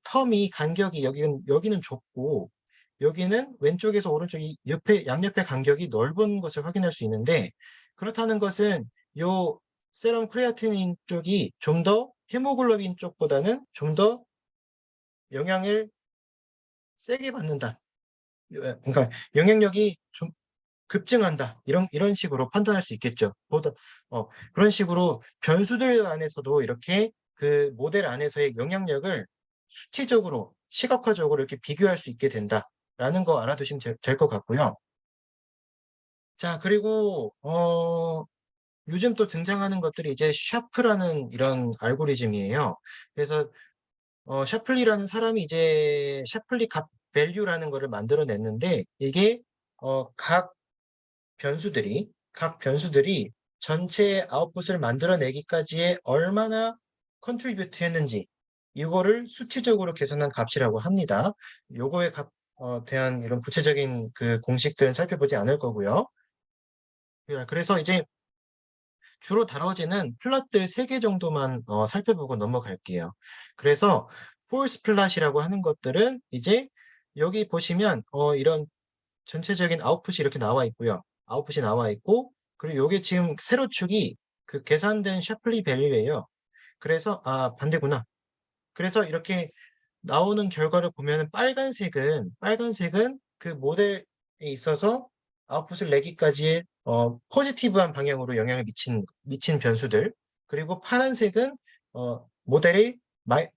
간격이 여기는 좁고, 여기는 왼쪽에서 오른쪽 양옆의 간격이 넓은 것을 확인할 수 있는데, 그렇다는 것은 요 세럼 크레아티닌 쪽이 좀 더 헤모글로빈 쪽보다는 좀 더 영향을 세게 받는다. 그러니까 영향력이 좀 급증한다. 이런 식으로 판단할 수 있겠죠. 그런 식으로 변수들 안에서도 이렇게 그 모델 안에서의 영향력을 수치적으로, 시각화적으로 이렇게 비교할 수 있게 된다라는 거 알아두시면 될 것 같고요. 자, 그리고 요즘 또 등장하는 것들이 이제 샤프라는 이런 알고리즘이에요. 그래서 샤플리라는 사람이 이제 샤플리 값 밸류라는 거를 만들어냈는데, 이게 각 변수들이 전체 아웃풋을 만들어내기까지에 얼마나 컨트리뷰트 했는지, 이거를 수치적으로 계산한 값이라고 합니다. 요거에 대한 이런 구체적인 그 공식들은 살펴보지 않을 거고요. 그래서 이제 주로 다뤄지는 플롯들 3개 정도만 살펴보고 넘어갈게요. 그래서 폴스 플롯이라고 하는 것들은 이제 여기 보시면 이런 전체적인 아웃풋이 이렇게 나와 있고요. 아웃풋이 나와 있고, 그리고 요게 지금 세로축이 그 계산된 샤플리 밸류예요. 그래서 반대구나. 그래서 이렇게 나오는 결과를 보면 빨간색은 그 모델에 있어서 아웃풋을 내기까지의 포지티브한 방향으로 영향을 미친 변수들, 그리고 파란색은 모델에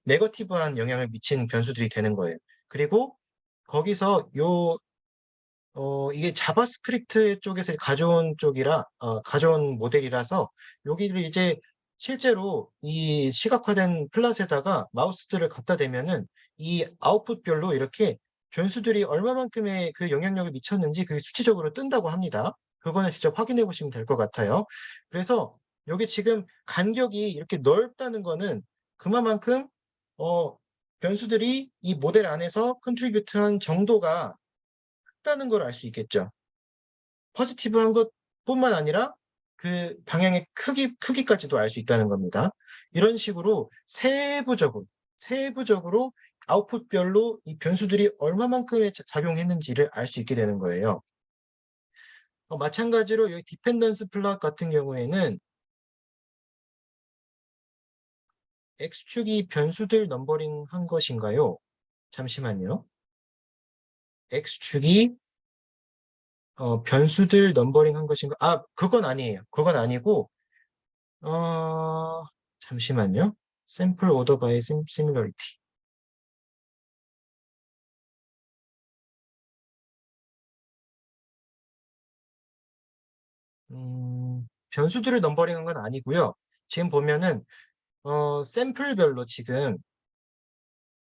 네거티브한 영향을 미친 변수들이 되는 거예요. 그리고 거기서 이게 자바스크립트 쪽에서 가져온 모델이라서 여기를 이제 실제로 이 시각화된 플랫에다가 마우스들을 갖다 대면은 이 아웃풋별로 이렇게 변수들이 얼마만큼의 그 영향력을 미쳤는지 그게 수치적으로 뜬다고 합니다. 그거는 직접 확인해 보시면 될 것 같아요. 그래서 여기 지금 간격이 이렇게 넓다는 거는 그만큼 어, 변수들이 이 모델 안에서 컨트리뷰트한 정도가 크다는 걸 알 수 있겠죠. 포지티브한 것뿐만 아니라 그 방향의 크기까지도 알 수 있다는 겁니다. 이런 식으로 세부적으로 아웃풋별로 이 변수들이 얼마만큼의 작용했는지를 알 수 있게 되는 거예요. 마찬가지로 여기 디펜던스 플롯 같은 경우에는 X축이 변수들 넘버링 한 것인가요? 잠시만요. X축이 변수들 넘버링 한 것인가? 그건 아니에요. 그건 아니고, 어, 잠시만요. 샘플 오더 바이 시밀러리티. 변수들을 넘버링한 건 아니고요. 지금 보면은 샘플별로 지금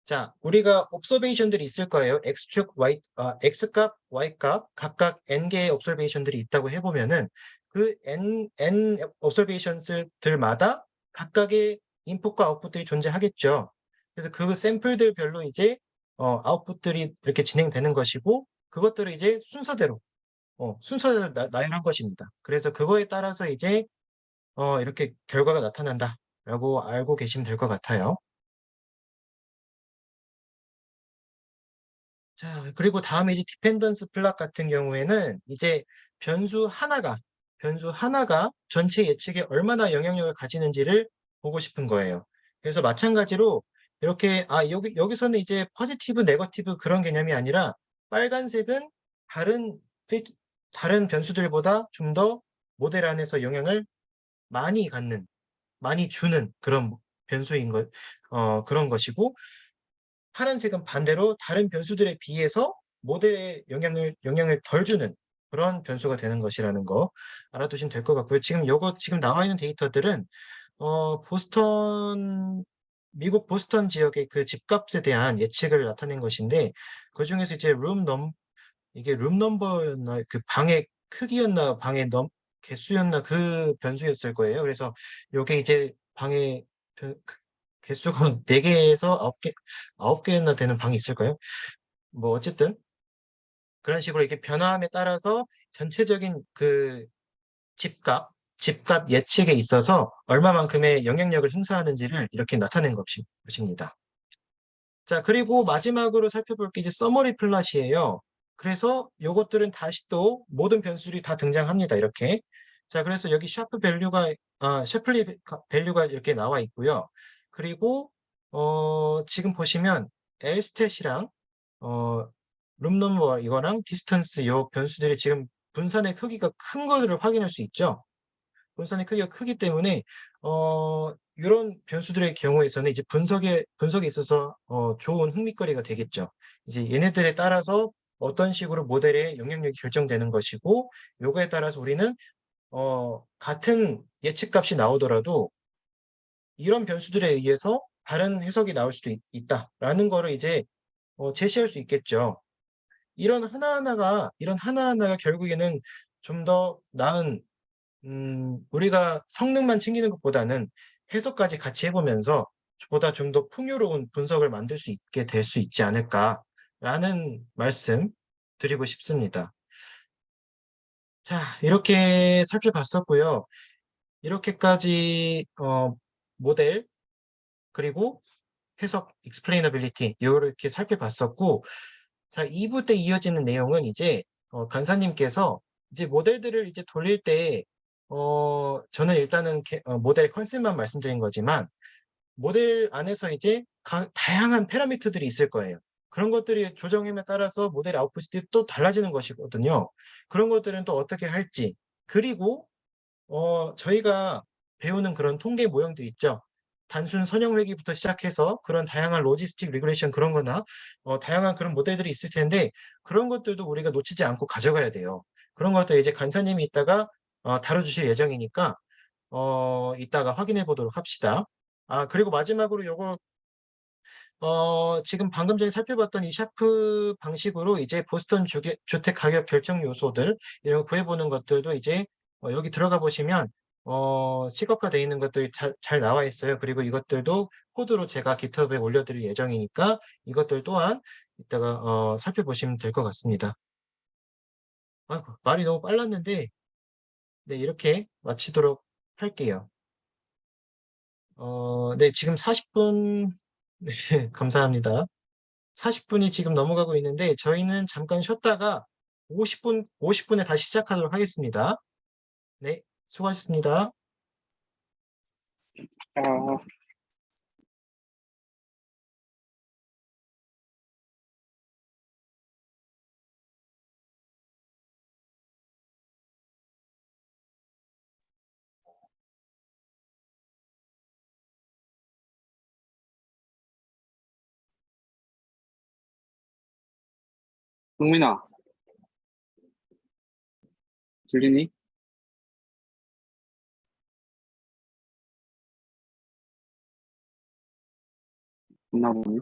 자, 우리가 옵서베이션들이 있을 거예요. X값, Y값 각각 N개의 옵서베이션들이 있다고 해보면은 그 N 옵서베이션들마다 각각의 인풋과 아웃풋들이 존재하겠죠. 그래서 그 샘플들별로 이제 아웃풋들이 이렇게 진행되는 것이고 그것들을 이제 순서대로 나열한 것입니다. 그래서 그거에 따라서 이제 이렇게 결과가 나타난다라고 알고 계시면 될 것 같아요. 자, 그리고 다음에 이제 디펜던스 플랫 같은 경우에는 이제 변수 하나가 전체 예측에 얼마나 영향력을 가지는지를 보고 싶은 거예요. 그래서 마찬가지로 이렇게, 여기서는 이제 포지티브, 네거티브 그런 개념이 아니라 빨간색은 다른, 다른 변수들보다 좀 더 모델 안에서 영향을 많이 갖는, 많이 주는 그런 그런 것이고, 파란색은 반대로 다른 변수들에 비해서 모델에 영향을 덜 주는 그런 변수가 되는 것이라는 거 알아두시면 될 것 같고요. 지금 나와 있는 데이터들은 미국 보스턴 지역의 그 집값에 대한 예측을 나타낸 것인데 그중에서 이제 이게 룸 넘버였나 그 방의 크기였나 개수였나 그 변수였을 거예요. 그래서 요게 이제 방의 개수가 4개에서 9개였나 되는 방이 있을까요? 뭐 어쨌든 그런 식으로 이렇게 변화함에 따라서 전체적인 그 집값 예측에 있어서 얼마만큼의 영향력을 행사하는지를 이렇게 나타낸 것입니다. 자, 그리고 마지막으로 살펴볼 게 이제 서머리 플롯이에요. 그래서 요것들은 다시 또 모든 변수들이 다 등장합니다. 이렇게. 자, 그래서 여기 샤플리 밸류가 이렇게 나와 있고요. 그리고 지금 보시면 lstat이랑 룸넘버 이거랑 디스턴스 요 변수들이 지금 분산의 크기가 큰 것을 확인할 수 있죠. 분산의 크기가 크기 때문에 이런 변수들의 경우에서는 이제 분석에 있어서 좋은 흥미거리가 되겠죠. 이제 얘네들에 따라서 어떤 식으로 모델의 영향력이 결정되는 것이고 요거에 따라서 우리는 같은 예측값이 나오더라도 이런 변수들에 의해서 다른 해석이 나올 수도 있다라는 거를 이제 제시할 수 있겠죠. 이런 하나하나가 결국에는 좀 더 나은 우리가 성능만 챙기는 것보다는 해석까지 같이 해보면서 보다 좀 더 풍요로운 분석을 만들 수 있게 될 수 있지 않을까라는 말씀 드리고 싶습니다. 자, 이렇게 살펴봤었고요. 이렇게까지 모델 그리고 해석 explainability 이렇게 살펴봤었고 자, 2부 때 이어지는 내용은 이제 간사님께서 이제 모델들을 이제 돌릴 때 저는 일단은 모델 컨셉만 말씀드린 거지만 모델 안에서 이제 다양한 파라미터들이 있을 거예요. 그런 것들이 조정함에 따라서 모델의 아웃풋이 또 달라지는 것이거든요. 그런 것들은 또 어떻게 할지. 그리고 저희가 배우는 그런 통계 모형들 있죠. 단순 선형 회귀부터 시작해서 그런 다양한 로지스틱 리그레션 그런 거나 다양한 그런 모델들이 있을 텐데 그런 것들도 우리가 놓치지 않고 가져가야 돼요. 그런 것들 이제 간사님이 이따가 다뤄주실 예정이니까 이따가 확인해 보도록 합시다. 그리고 마지막으로 요거 지금 방금 전에 살펴봤던 이 샤프 방식으로 이제 보스턴 주택 가격 결정 요소들 이런 거 구해보는 것들도 이제 여기 들어가 보시면 시각화되어 있는 것들이 잘 나와 있어요. 그리고 이것들도 코드로 제가 깃허브에 올려드릴 예정이니까 이것들 또한 이따가 살펴보시면 될 것 같습니다. 아이고, 말이 너무 빨랐는데 네, 이렇게 마치도록 할게요. 네, 지금 40분 네, 감사합니다. 40분이 지금 넘어가고 있는데 저희는 잠깐 쉬었다가 50분에 다시 시작하도록 하겠습니다. 네, 수고하셨습니다. 아, 흥민아, 들리니? 없나 보네.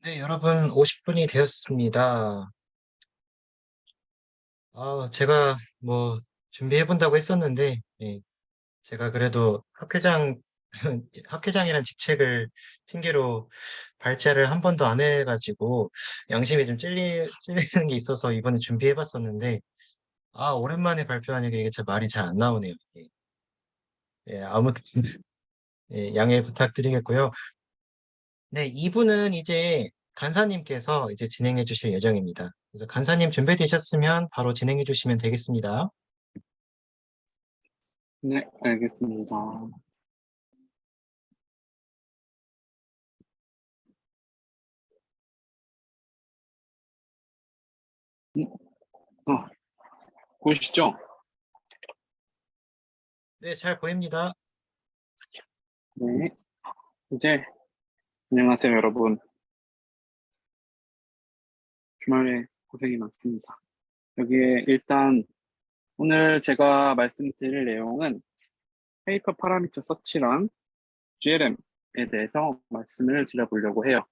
네, 여러분 50분이 되었습니다. 제가 뭐 준비해 본다고 했었는데, 예, 제가 그래도 학회장, 학회장이란 직책을 핑계로 발제를 한 번도 안 해가지고 양심이 좀 찔리는 게 있어서 이번에 준비해 봤었는데, 오랜만에 발표하니까 이게 제 말이 잘 안 나오네요. 예, 아무튼 예, 양해 부탁드리겠고요. 네, 2부는 이제 간사님께서 이제 진행해 주실 예정입니다. 그래서 간사님 준비되셨으면 바로 진행해 주시면 되겠습니다. 네, 알겠습니다. 음, 어, 보이시죠? 네, 잘 보입니다. 네, 이제 안녕하세요, 여러분. 주말에 고생이 많습니다. 여기에 일단 오늘 제가 말씀드릴 내용은 페이퍼 파라미터 서치랑 GLM에 대해서 말씀을 드려보려고 해요.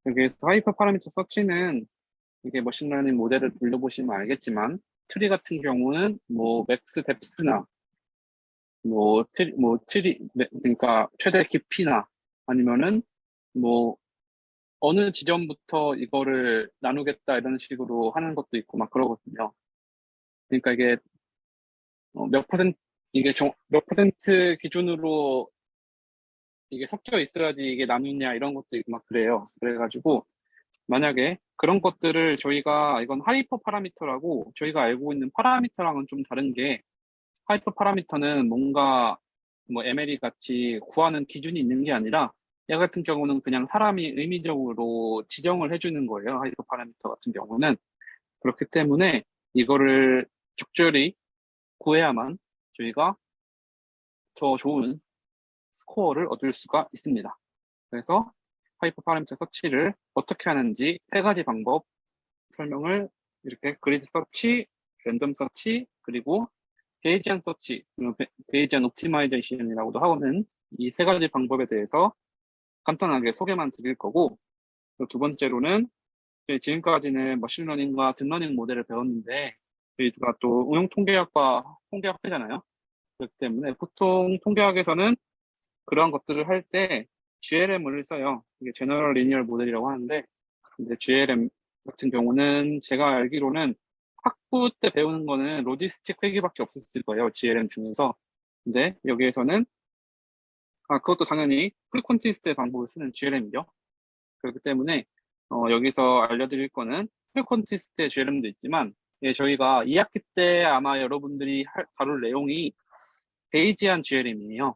여기에서 하이퍼 파라미터 서치는 이게 머신러닝 모델을 돌려보시면 알겠지만 트리 같은 경우는 뭐 맥스 뎁스나 그러니까 최대 깊이나 아니면은 뭐 어느 지점부터 이거를 나누겠다 이런 식으로 하는 것도 있고 막 그러거든요. 그러니까 이게 몇 퍼센트 이게 몇 퍼센트 기준으로 이게 섞여 있어야지 이게 나누냐 이런 것도 있고 막 그래요. 그래가지고 만약에 그런 것들을 저희가 이건 하이퍼 파라미터라고 저희가 알고 있는 파라미터랑은 좀 다른 게 하이퍼 파라미터는 뭔가 뭐 MLE 같이 구하는 기준이 있는 게 아니라 얘 같은 경우는 그냥 사람이 의미적으로 지정을 해주는 거예요. 하이퍼 파라미터 같은 경우는. 그렇기 때문에 이거를 적절히 구해야만 저희가 더 좋은 스코어를 얻을 수가 있습니다. 그래서 하이퍼 파라미터 서치를 어떻게 하는지 세 가지 방법 설명을 이렇게 그리드 서치, 랜덤 서치, 그리고 베이지안 서치, 베이지안 옵티마이제이션이라고도 하는 이 세 가지 방법에 대해서 간단하게 소개만 드릴 거고, 두 번째로는 저희 지금까지는 머신러닝과 딥러닝 모델을 배웠는데 저희가 또 응용 통계학과 통계학회잖아요. 그렇기 때문에 보통 통계학에서는 그러한 것들을 할 때 GLM을 써요. 이게 제너럴 리니얼 모델이라고 하는데, 근데 GLM 같은 경우는 제가 알기로는 학부 때 배우는 거는 로지스틱 회계밖에 없었을 거예요. GLM 중에서. 근데 여기에서는 그것도 당연히 프리콘티스트의 방법을 쓰는 GLM이죠. 그렇기 때문에 여기서 알려드릴 거는 프리콘티스트의 GLM도 있지만 예, 저희가 2학기 때 아마 여러분들이 다룰 내용이 베이지안 GLM이에요.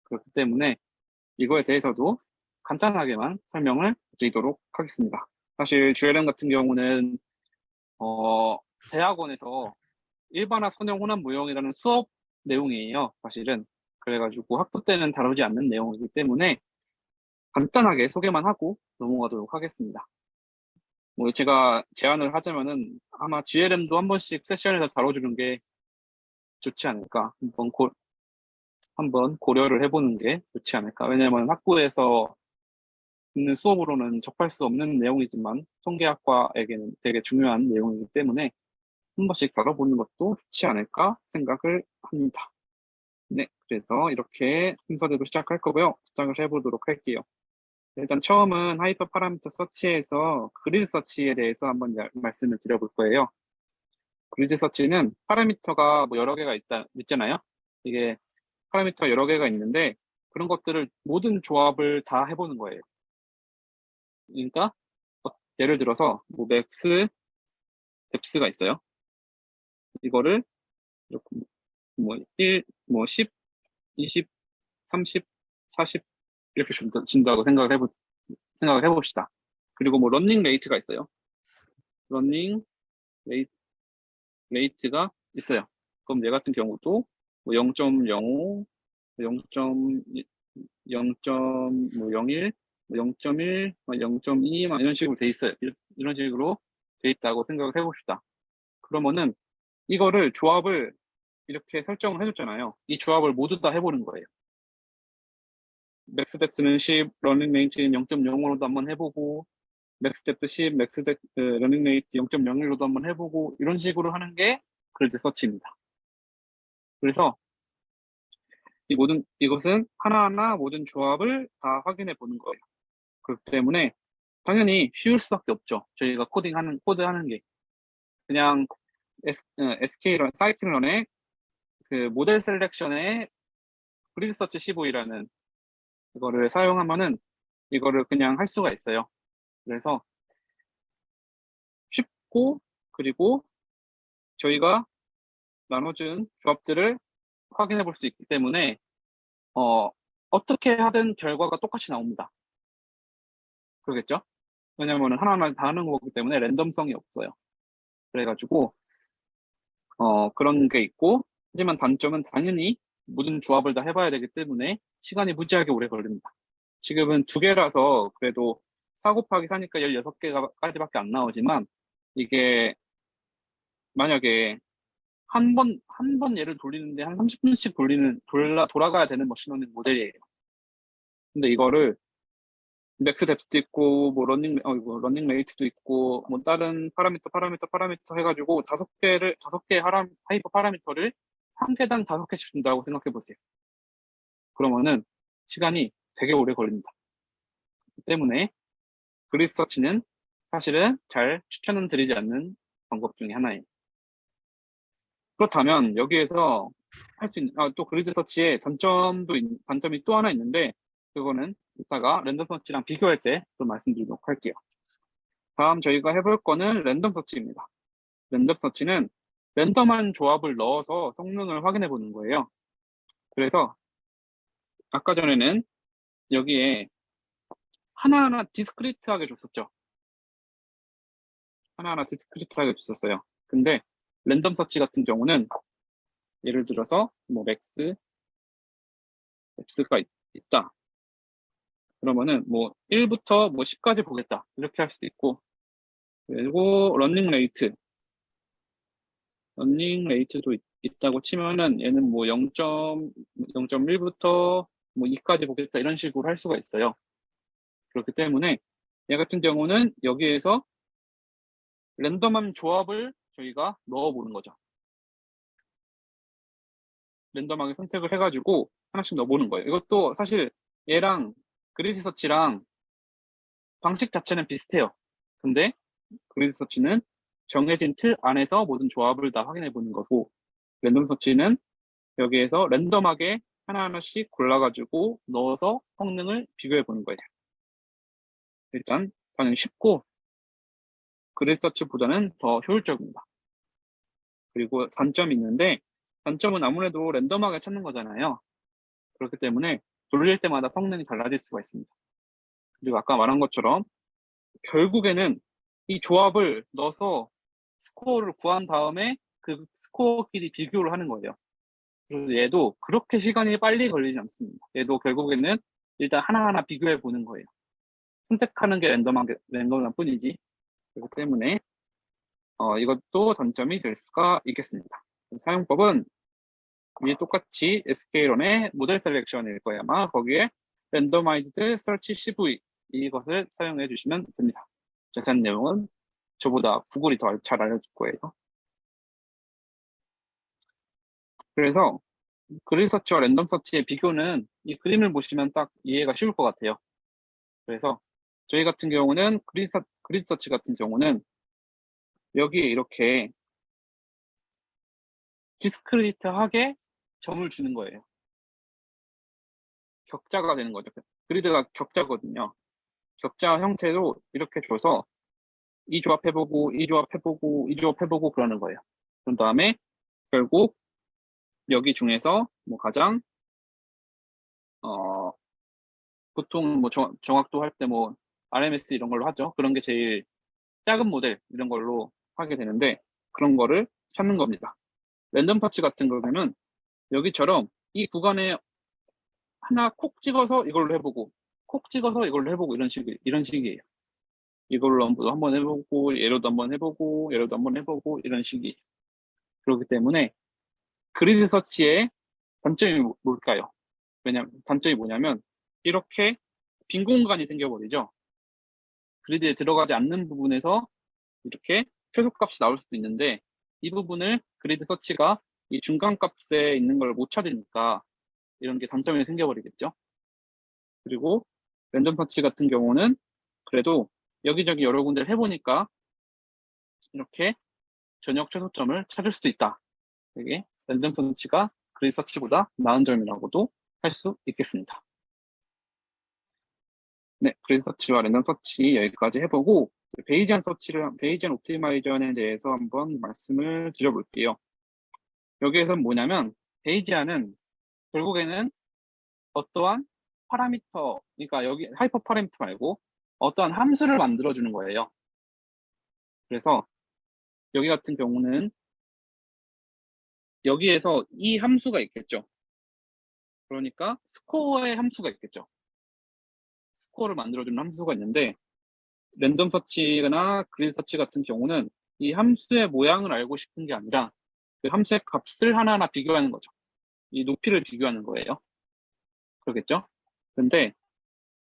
그렇기 때문에 이거에 대해서도 간단하게만 설명을 드리도록 하겠습니다. 사실 GLM 같은 경우는 대학원에서 일반화 선형 혼합 무형이라는 수업 내용이에요. 사실은. 그래가지고 학부 때는 다루지 않는 내용이기 때문에 간단하게 소개만 하고 넘어가도록 하겠습니다. 뭐 제가 제안을 하자면은 아마 GLM도 한 번씩 세션에서 다뤄주는 게 좋지 않을까. 한번 고려를 해보는 게 좋지 않을까. 왜냐면 학부에서 있는 수업으로는 접할 수 없는 내용이지만 통계학과에게는 되게 중요한 내용이기 때문에 한 번씩 다뤄보는 것도 좋지 않을까 생각을 합니다. 네, 그래서 이렇게 순서대로 시작할 거고요. 시작을 해보도록 할게요. 일단 처음은 하이퍼 파라미터 서치에서 그리드 서치에 대해서 한번 말씀을 드려볼 거예요. 그리드 서치는 파라미터가 뭐 여러 개가 있잖아요. 이게 파라미터 여러 개가 있는데 그런 것들을 모든 조합을 다 해보는 거예요. 그러니까 예를 들어서 뭐 맥스, 뎁스가 있어요. 이거를 이렇게 뭐 1, 뭐 10, 20, 30, 40 이렇게 준다고 생각을 해봅시다. 그리고 뭐 러닝 레이트가 있어요. 러닝 레이트가 있어요. 그럼 얘 같은 경우도 뭐 0.05, 0.01, 0.1, 0.2 이런 식으로 돼 있어요. 이런 식으로 돼 있다고 생각을 해봅시다. 그러면은 이거를 조합을 이렇게 설정을 해줬잖아요. 이 조합을 모두 다 해보는 거예요. 맥스 뎁스는 10, 러닝 레인지는 0.05로도 한번 해보고 맥스 뎁트 10, 맥스 뎁트 러닝 레이트 0.01로도 한번 해보고 이런 식으로 하는 게 그리드 서치입니다. 그래서 이것은 하나하나 모든 조합을 다 확인해 보는 거예요. 그렇기 때문에 당연히 쉬울 수밖에 없죠. 저희가 코드하는 게 그냥 SK런 사이클런의 그 모델 셀렉션의 그리드 서치 15이라는 이거를 사용하면은 이거를 그냥 할 수가 있어요. 그래서 쉽고 그리고 저희가 나눠준 조합들을 확인해 볼 수 있기 때문에 어떻게 하든 결과가 똑같이 나옵니다. 그러겠죠? 왜냐면은 하나하나 다 하는 거기 때문에 랜덤성이 없어요. 그래가지고 그런 게 있고, 하지만 단점은 당연히 모든 조합을 다 해봐야 되기 때문에 시간이 무지하게 오래 걸립니다. 지금은 2개라서 그래도 4 곱하기 4니까 16개까지밖에 안 나오지만 이게 만약에 한 번 얘를 돌리는데 한 30분씩 돌아가야 되는 머신러닝 모델이에요. 근데 이거를 맥스 뎁스도 있고 뭐 러닝 레이트도 있고 뭐 다른 파라미터 해가지고 5개 하이퍼 파라미터를 한 개당 5개씩 준다고 생각해 보세요. 그러면은 시간이 되게 오래 걸립니다. 그렇기 때문에 그리드 서치는 사실은 잘 추천은 드리지 않는 방법 중에 하나예요. 그렇다면 여기에서 할 수 있는 또 그리드 서치의 단점이 또 하나 있는데 그거는 이따가 랜덤 서치랑 비교할 때 또 말씀드리도록 할게요. 다음 저희가 해볼 거는 랜덤 서치입니다. 랜덤 서치는 랜덤한 조합을 넣어서 성능을 확인해 보는 거예요. 그래서 아까 전에는 여기에 하나하나 디스크리트하게 줬었죠. 하나하나 디스크리트하게 줬었어요. 근데 랜덤 서치 같은 경우는 예를 들어서 뭐 X가 있다. 그러면은 뭐 1부터 뭐 10까지 보겠다. 이렇게 할 수도 있고, 그리고 러닝 레이트도 있다고 치면은 얘는 뭐 0.1부터 뭐 2까지 보겠다. 이런 식으로 할 수가 있어요. 그렇기 때문에 얘 같은 경우는 여기에서 랜덤한 조합을 저희가 넣어보는 거죠. 랜덤하게 선택을 해가지고 하나씩 넣어보는 거예요. 이것도 사실 얘랑 그리드 서치랑 방식 자체는 비슷해요. 근데 그리드 서치는 정해진 틀 안에서 모든 조합을 다 확인해 보는 거고, 랜덤 서치는 여기에서 랜덤하게 하나하나씩 골라가지고 넣어서 성능을 비교해 보는 거예요. 일단 당연히 쉽고 그리드 서치보다는 더 효율적입니다. 그리고 단점이 있는데, 단점은 아무래도 랜덤하게 찾는 거잖아요. 그렇기 때문에 돌릴 때마다 성능이 달라질 수가 있습니다. 그리고 아까 말한 것처럼 결국에는 이 조합을 넣어서 스코어를 구한 다음에 그 스코어끼리 비교를 하는 거예요. 그래서 얘도 그렇게 시간이 빨리 걸리지 않습니다. 얘도 결국에는 일단 하나하나 비교해 보는 거예요. 선택하는 게 랜덤한 뿐이지. 그렇기 때문에 이것도 단점이 될 수가 있겠습니다. 사용법은 위에 똑같이 SK런의 모델 셀렉션일 거예요. 아마 거기에 랜더마이즈드 서치 CV 이것을 사용해 주시면 됩니다. 자세한 내용은 저보다 구글이 더 잘 알려줄 거예요. 그래서 그리드 서치와 랜덤 서치의 비교는 이 그림을 보시면 딱 이해가 쉬울 것 같아요. 그래서 저희 같은 경우는 그리드 서치 같은 경우는 여기에 이렇게 디스크리트하게 점을 주는 거예요. 격자가 되는 거죠. 그리드가 격자거든요. 격자 형태로 이렇게 줘서 이 조합 해보고 이 조합 해보고 이 조합 해보고 그러는 거예요. 그런 다음에 결국 여기 중에서 뭐 가장 보통 뭐 정확도 할 때 뭐 RMS 이런 걸로 하죠. 그런 게 제일 작은 모델 이런 걸로 하게 되는데 그런 거를 찾는 겁니다. 랜덤 터치 같은 경우는 여기처럼 이 구간에 하나 콕 찍어서 이걸로 해보고 콕 찍어서 이걸로 해보고 이런 식이에요. 이걸로 한번 해보고 얘로도 한번 해보고 얘로도 한번 해보고 이런 식이. 그렇기 때문에 그리드 서치의 단점이 뭘까요? 단점이 뭐냐면 이렇게 빈 공간이 생겨버리죠. 그리드에 들어가지 않는 부분에서 이렇게 최소값이 나올 수도 있는데 이 부분을 그리드 서치가 이 중간값에 있는 걸 못 찾으니까 이런 게 단점이 생겨버리겠죠. 그리고 랜덤 서치 같은 경우는 그래도 여기저기 여러 군데를 해보니까 이렇게 전역 최소점을 찾을 수도 있다. 이게 랜덤 서치가 그리드 서치보다 나은 점이라고도 할 수 있겠습니다. 네, 그리드 서치와 랜덤 서치 여기까지 해보고 베이지안 베이지안 옵티마이저에 대해서 한번 말씀을 드려볼게요. 여기에서는 뭐냐면 베이지안은 결국에는 어떠한 파라미터, 그러니까 여기 하이퍼 파라미터 말고 어떠한 함수를 만들어주는 거예요. 그래서 여기 같은 경우는 여기에서 이 함수가 있겠죠. 그러니까 스코어의 함수가 있겠죠. 스코어를 만들어주는 함수가 있는데 랜덤 서치나 그리드 서치 같은 경우는 이 함수의 모양을 알고 싶은 게 아니라 그 함수의 값을 하나하나 비교하는 거죠. 이 높이를 비교하는 거예요. 그러겠죠? 근데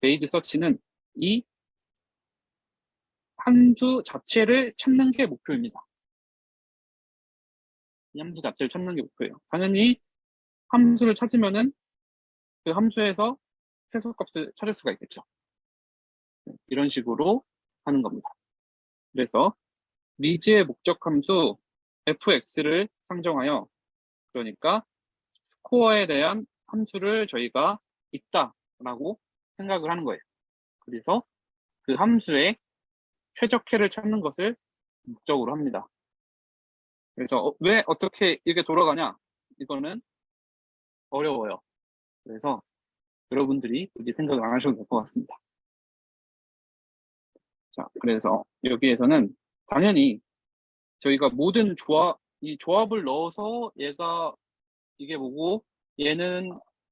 베이지 서치는 이 함수 자체를 찾는 게 목표입니다. 이 함수 자체를 찾는 게 목표예요. 당연히 함수를 찾으면은 그 함수에서 최소값을 찾을 수가 있겠죠. 이런 식으로 하는 겁니다. 그래서 리즈의 목적 함수 fx를 상정하여 그러니까 스코어에 대한 함수를 저희가 있다라고 생각을 하는 거예요. 그래서 그 함수의 최적해를 찾는 것을 목적으로 합니다. 그래서 왜 어떻게 이게 돌아가냐? 이거는 어려워요. 그래서 여러분들이 굳이 생각을 안 하셔도 될 것 같습니다. 자, 그래서 여기에서는 당연히 저희가 모든 이 조합을 넣어서 이게 뭐고 얘는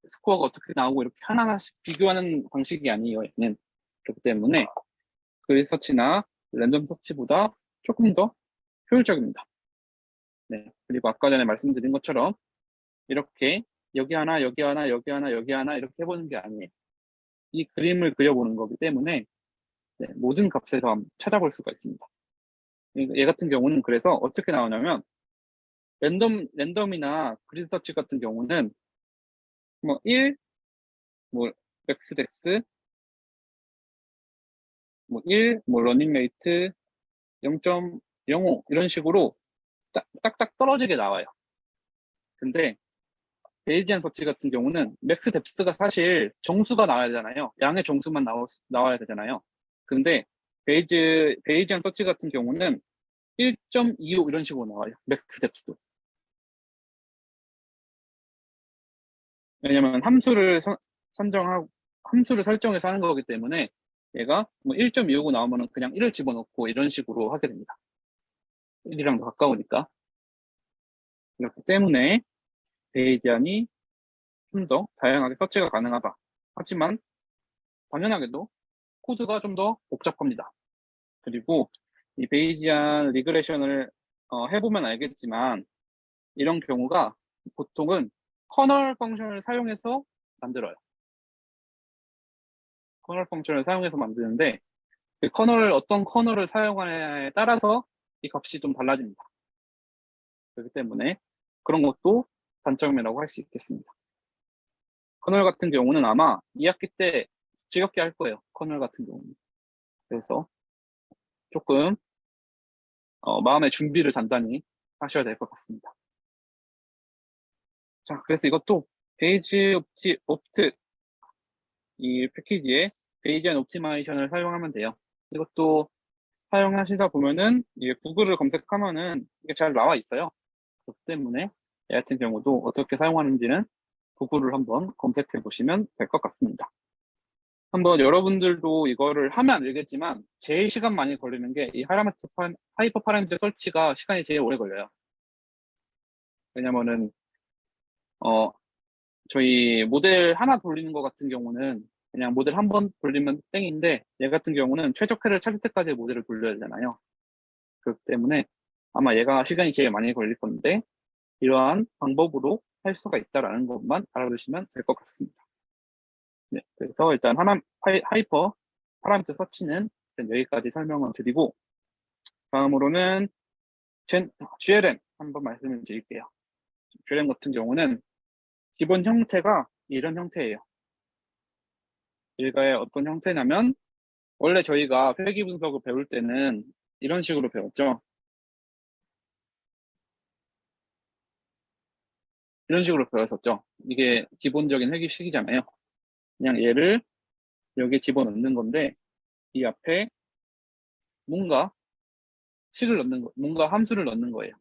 스코어가 어떻게 나오고 이렇게 하나하나씩 비교하는 방식이 아니에요. 얘는. 그렇기 때문에 그리드 서치나 랜덤 서치보다 조금 더 효율적입니다. 네. 그리고 아까 전에 말씀드린 것처럼 이렇게 여기 하나, 여기 하나, 여기 하나, 여기 하나 이렇게 해보는 게 아니에요. 이 그림을 그려보는 거기 때문에 네, 모든 값에서 한번 찾아볼 수가 있습니다. 얘 같은 경우는 그래서 어떻게 나오냐면 랜덤이나 그리드 서치 같은 경우는 뭐 1, 뭐 맥스덱스, 뭐 1, 뭐 러닝레이트, 0.05 이런 식으로 딱딱 떨어지게 나와요. 근데 베이지안 서치 같은 경우는 맥스 뎁스가 사실 정수가 나와야 되잖아요. 양의 정수만 나와야 되잖아요. 근데 베이지안 서치 같은 경우는 1.25 이런 식으로 나와요. 맥스 뎁스도. 왜냐면 함수를 설정해서 하는 거기 때문에 얘가 뭐 1.25 나오면은 그냥 1을 집어넣고 이런 식으로 하게 됩니다. 1이랑 더 가까우니까. 그렇기 때문에 베이지안이 좀 더 다양하게 서치가 가능하다. 하지만 당연하게도 코드가 좀 더 복잡합니다. 그리고 이 베이지안 리그레션을 해보면 알겠지만 이런 경우가 보통은 커널 펑션을 사용해서 만들어요. 커널 펑션을 사용해서 만드는데 그 어떤 커널을 사용하느냐에 따라서 이 값이 좀 달라집니다. 그렇기 때문에 그런 것도 단점이라고 할 수 있겠습니다. 커널 같은 경우는 아마 2학기 때 지겹게 할 거예요. 커널 같은 경우는. 그래서 조금 마음의 준비를 단단히 하셔야 될 것 같습니다. 자, 그래서 이것도 베이지 옵트 이 패키지에 베이지안 옵티마이션을 사용하면 돼요. 이것도 사용하시다 보면은 이게 구글을 검색하면은 이게 잘 나와 있어요. 그렇기 때문에 얘 같은 경우도 어떻게 사용하는지는 구글을 한번 검색해 보시면 될 것 같습니다. 한번 여러분들도 이거를 하면 알겠지만 제일 시간 많이 걸리는 게 이 하이퍼 파라미터 설치가 시간이 제일 오래 걸려요. 왜냐면은 저희 모델 하나 돌리는 것 같은 경우는 그냥 모델 한 번 돌리면 땡인데 얘 같은 경우는 최적화를 찾을 때까지 모델을 돌려야 되잖아요. 그렇기 때문에 아마 얘가 시간이 제일 많이 걸릴 건데 이러한 방법으로 할 수가 있다라는 것만 알아두시면 될 것 같습니다. 네, 그래서 일단 하이퍼 파라미터 서치는 일단 여기까지 설명을 드리고 다음으로는 GLM 한번 말씀을 드릴게요. GLM 같은 경우는 기본 형태가 이런 형태예요. 얘가 어떤 형태냐면 원래 저희가 회귀 분석을 배울 때는 이런 식으로 배웠죠. 이런 식으로 배웠었죠. 이게 기본적인 회귀식이잖아요. 그냥 얘를 여기에 집어넣는 건데 이 앞에 뭔가 식을 넣는 거, 뭔가 함수를 넣는 거예요.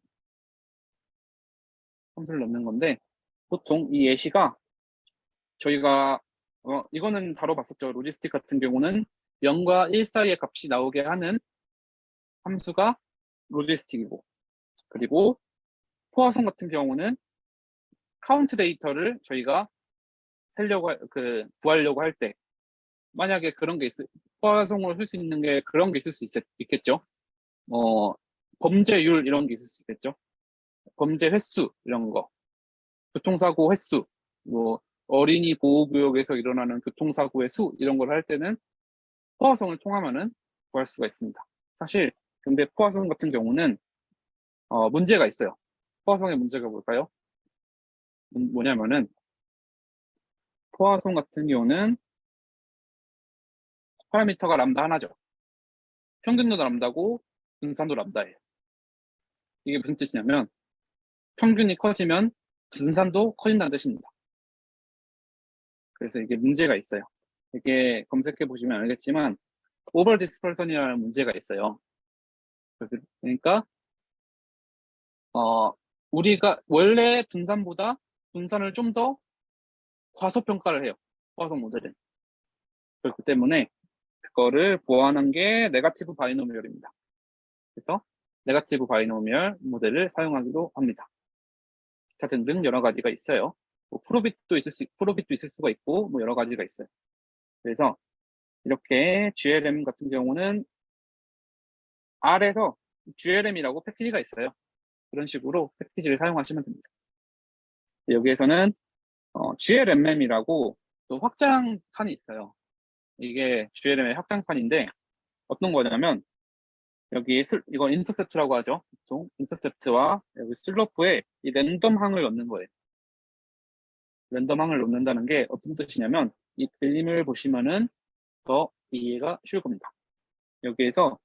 함수를 넣는 건데 보통 이 예시가 저희가 이거는 다뤄봤었죠. 로지스틱 같은 경우는 0과 1 사이의 값이 나오게 하는 함수가 로지스틱이고 그리고 포화성 같은 경우는 카운트 데이터를 저희가 구하려고 할 때 만약에 그런 게 포화성으로 쓸 수 있는 게 그런 게 있을 수 있겠죠. 범죄율 이런 게 있을 수 있겠죠. 범죄 횟수 이런 거, 교통사고 횟수, 뭐 어린이 보호구역에서 일어나는 교통사고의 수 이런 걸 할 때는 포화성을 통하면은 구할 수가 있습니다. 사실 근데 포화성 같은 경우는 문제가 있어요. 포화성의 문제가 뭘까요? 뭐냐면은 포화성 같은 경우는 파라미터가 람다 하나죠. 평균도 람다고 분산도 람다예요. 이게 무슨 뜻이냐면 평균이 커지면 분산도 커진다는 뜻입니다. 그래서 이게 문제가 있어요. 이게 검색해 보시면 알겠지만 오버 디스퍼션이라는 문제가 있어요. 그러니까 우리가 원래 분산보다 분산을 좀 더 과소평가를 해요. 포화성 모델은. 그렇기 때문에 그거를 보완한 게 네거티브 바이노미얼입니다. 그래서 네거티브 바이노미얼 모델을 사용하기도 합니다. 기타 등등 여러 가지가 있어요. 뭐 프로빗도 있을 수가 있고 뭐 여러 가지가 있어요. 그래서 이렇게 GLM 같은 경우는 R에서 GLM이라고 패키지가 있어요. 그런 식으로 패키지를 사용하시면 됩니다. 여기에서는 GLMM이라고 또 확장판이 있어요. 이게 GLM의 확장판인데 어떤 거냐면 여기 이건 인터셉트라고 하죠. 보통 인터셉트와 여기 슬로프에 이 랜덤항을 넣는 거예요. 랜덤항을 넣는다는 게 어떤 뜻이냐면 이 그림을 보시면은 더 이해가 쉬울 겁니다. 여기에서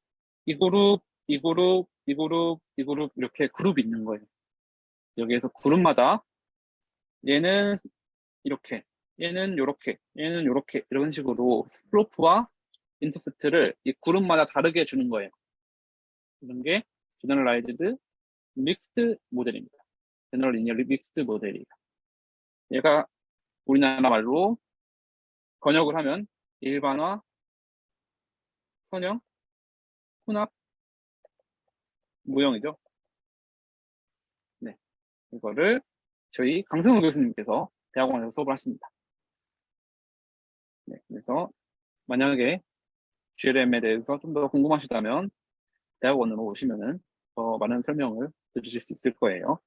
이 그룹, 이 그룹, 이 그룹, 이 그룹 이렇게 그룹이 있는 거예요. 여기에서 그룹마다 얘는 이렇게, 얘는 요렇게, 얘는 요렇게 이런 식으로 슬로프와 인터셉트를 이 그룹마다 다르게 주는 거예요. 이런 게 제너럴라이즈드 믹스드 모델입니다. 제너럴 리니어 믹스드 모델이에요. 얘가 우리나라 말로 번역을 하면 일반화, 선형, 혼합, 무형이죠. 네, 이거를 저희 강승우 교수님께서 대학원에서 수업을 하십니다. 네, 그래서 만약에 GLM에 대해서 좀 더 궁금하시다면 대학원으로 오시면은 더 많은 설명을 들으실 수 있을 거예요.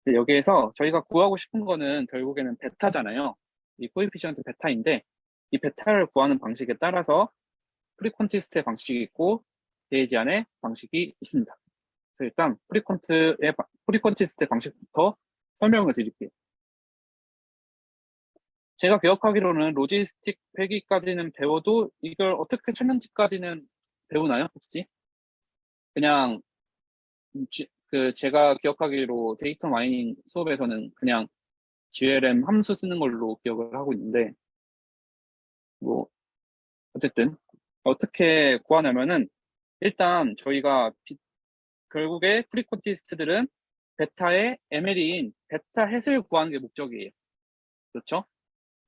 여기에서 저희가 구하고 싶은 거는 결국에는 베타잖아요. 이 코에피시언트 베타인데 이 베타를 구하는 방식에 따라서 프리콘티스트의 방식이 있고 베이지안의 방식이 있습니다. 그래서 일단 프리콘티스트의 방식부터 설명을 드릴게요. 제가 기억하기로는 로지스틱 회귀까지는 배워도 이걸 어떻게 찾는지까지는 배우나요? 혹시? 그냥 제가 기억하기로 데이터 마이닝 수업에서는 그냥 GLM 함수 쓰는 걸로 기억을 하고 있는데 뭐 어쨌든 어떻게 구하냐면은 일단 저희가 결국에 프리콘티스트들은 베타의 ML인 베타 햇을 구하는 게 목적이에요. 그렇죠?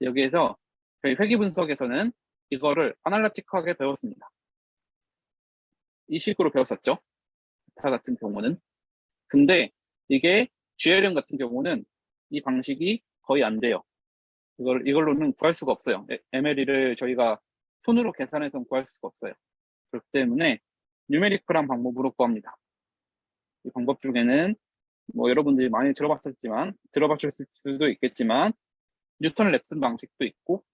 여기에서 저희 회귀 분석에서는 이거를 아날리틱하게 배웠습니다. 이 식으로 배웠었죠. 베타 같은 경우는. 근데 이게 GLM 같은 경우는 이 방식이 거의 안 돼요. 이걸로는 구할 수가 없어요. MLE를 저희가 손으로 계산해서 구할 수가 없어요. 그렇기 때문에 뉴메리컬한 방법으로 구합니다. 이 방법 중에는 뭐 여러분들이 많이 들어봤을 수도 있겠지만 뉴턴 랩슨 방식도 있고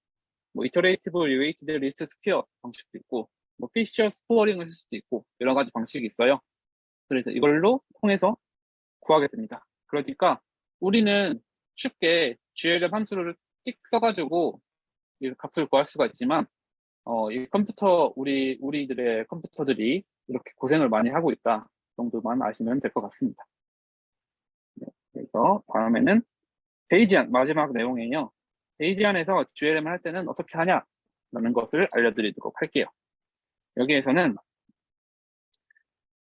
뭐 이터레이티브 리웨이티드 리스트 스퀘어 방식도 있고 뭐 피셔 스코어링을 쓸 수도 있고 여러 가지 방식이 있어요. 그래서 이걸로 통해서 구하게 됩니다. 그러니까 우리는 쉽게 GLM 함수를 띡 써가지고 이 값을 구할 수가 있지만 이 우리들의 컴퓨터들이 이렇게 고생을 많이 하고 있다 정도만 아시면 될 것 같습니다. 네, 그래서 다음에는 베이지안 마지막 내용이에요. 베이지안에서 GLM을 할 때는 어떻게 하냐라는 것을 알려드리도록 할게요. 여기에서는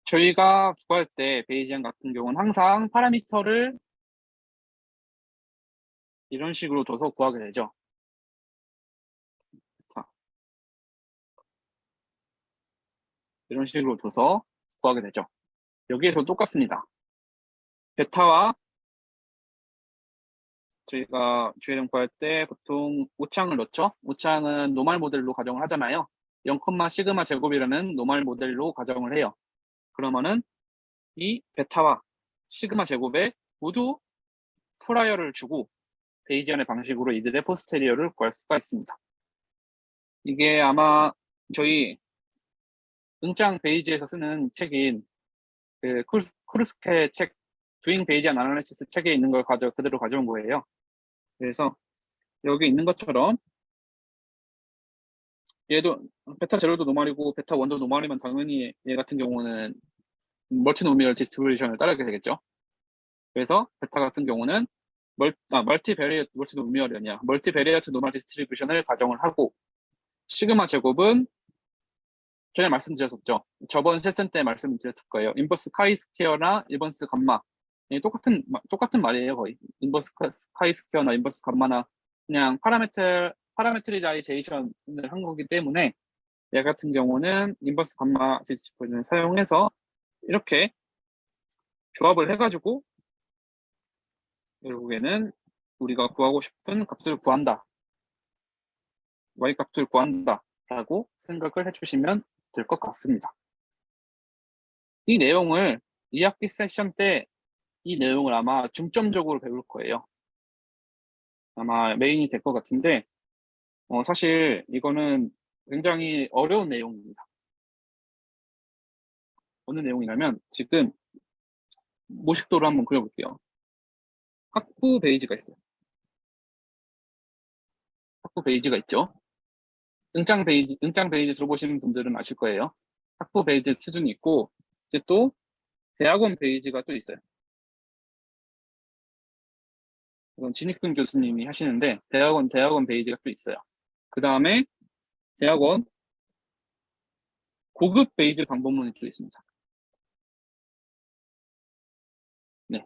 저희가 구할 때 베이지안 같은 경우는 항상 파라미터를 이런 식으로 둬서 구하게 되죠. 자, 이런 식으로 둬서 구하게 되죠. 여기에서 똑같습니다. 베타와 저희가 GLM 구할 때 보통 오창을 넣죠. 오창은 노멀 모델로 가정을 하잖아요. 0, 시그마 제곱이라는 노멀 모델로 가정을 해요. 그러면은 이 베타와 시그마 제곱에 모두 프라이어를 주고 베이지안의 방식으로 이들의 포스테리어를 구할 수가 있습니다. 이게 아마 저희 응장 베이지에서 쓰는 책인 그 크루스케 책 두잉 베이지안 아나리시스 책에 있는 걸 그대로 가져온 거예요. 그래서 여기 있는 것처럼 얘도 베타 제로도 노멀이고 베타 원도 노멀이면 당연히 얘 같은 경우는 멀티 노미널 디스트리뷰션을 따르게 되겠죠. 그래서 베타 같은 경우는 멀티 노미널이 아니야. 멀티 베리어트 노멀 디스트리뷰션을 가정을 하고 시그마 제곱은 전에 말씀드렸었죠. 저번 세션 때 말씀드렸을 거예요. 인버스 카이 스퀘어나 인버스 감마 똑같은 말이에요. 거의 인버스 카이 스퀘어나 인버스 감마나 그냥 파라메트리자이제이션을 한 거기 때문에 얘 같은 경우는 인버스 감마 디스트리뷰션을 사용해서 이렇게 조합을 해가지고 결국에는 우리가 구하고 싶은 값을 구한다. y 값을 구한다 라고 생각을 해주시면 될 것 같습니다. 이 내용을 2학기 세션 때 이 내용을 아마 중점적으로 배울 거예요. 아마 메인이 될 것 같은데 사실 이거는 굉장히 어려운 내용입니다. 어느 내용이냐면 지금 모식도를 한번 그려볼게요. 학부 베이지가 있어요. 학부 베이지가 있죠. 응장 베이지 들어보신 분들은 아실 거예요. 학부 베이지 수준이 있고 이제 또 대학원 베이지가 또 있어요. 이건 진익근 교수님이 하시는데 대학원 베이지가 또 있어요. 그 다음에 대학원 고급 베이지 방법론이 또 있습니다. 네.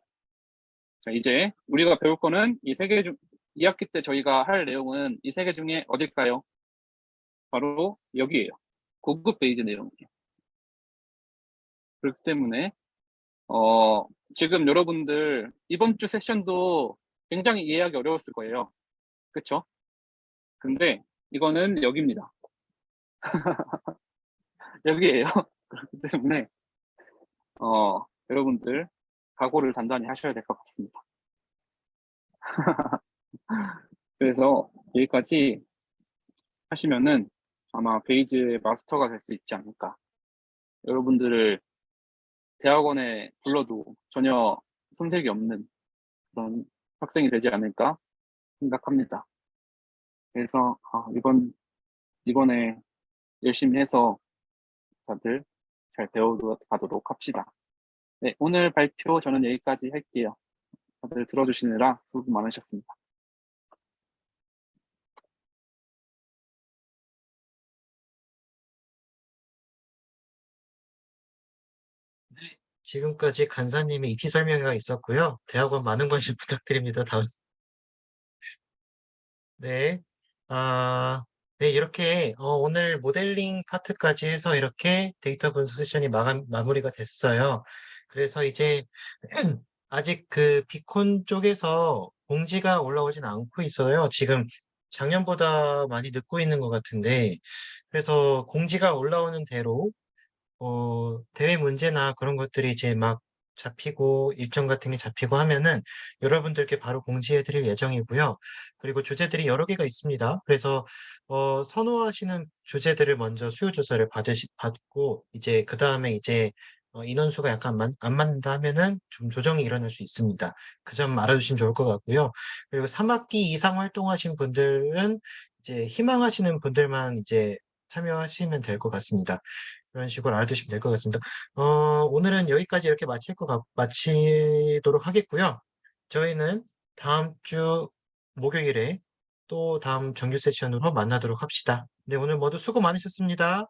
자, 이제 우리가 배울 거는 이 세 개 중 2학기 때 저희가 할 내용은 이 세 개 중에 어딜까요? 바로 여기에요. 고급 베이지 내용이에요. 그렇기 때문에 지금 여러분들 이번 주 세션도 굉장히 이해하기 어려웠을 거예요. 그쵸? 근데 이거는 여기입니다. 여기에요. 그렇기 때문에 여러분들 각오를 단단히 하셔야 될 것 같습니다. 그래서 여기까지 하시면은 아마 베이지 마스터가 될 수 있지 않을까. 여러분들을 대학원에 불러도 전혀 손색이 없는 그런 학생이 되지 않을까 생각합니다. 그래서 이번에 열심히 해서 다들 잘 배워가도록 합시다. 네, 오늘 발표 저는 여기까지 할게요. 다들 들어주시느라 수고 많으셨습니다. 지금까지 간사님의 EP 설명회가 있었고요. 대학원 많은 관심 부탁드립니다. 다음. 네. 네, 이렇게 오늘 모델링 파트까지 해서 이렇게 데이터 분석 세션이 마무리가 됐어요. 그래서 이제 아직 그 비콘 쪽에서 공지가 올라오진 않고 있어요. 지금 작년보다 많이 늦고 있는 것 같은데, 그래서 공지가 올라오는 대로 대회 문제나 그런 것들이 이제 막 잡히고 일정 같은 게 잡히고 하면은 여러분들께 바로 공지해 드릴 예정이고요. 그리고 주제들이 여러 개가 있습니다. 그래서 선호하시는 주제들을 먼저 수요 조사를 받고 이제 그다음에 이제 인원수가 약간 안 맞는다 하면은 좀 조정이 일어날 수 있습니다. 그 점 알아두시면 좋을 것 같고요. 그리고 3학기 이상 활동하신 분들은 이제 희망하시는 분들만 이제 참여하시면 될 것 같습니다. 그런 식으로 알아두시면 될 것 같습니다. 오늘은 여기까지 이렇게 마치도록 하겠고요. 저희는 다음 주 목요일에 또 다음 정규 세션으로 만나도록 합시다. 네, 오늘 모두 수고 많으셨습니다.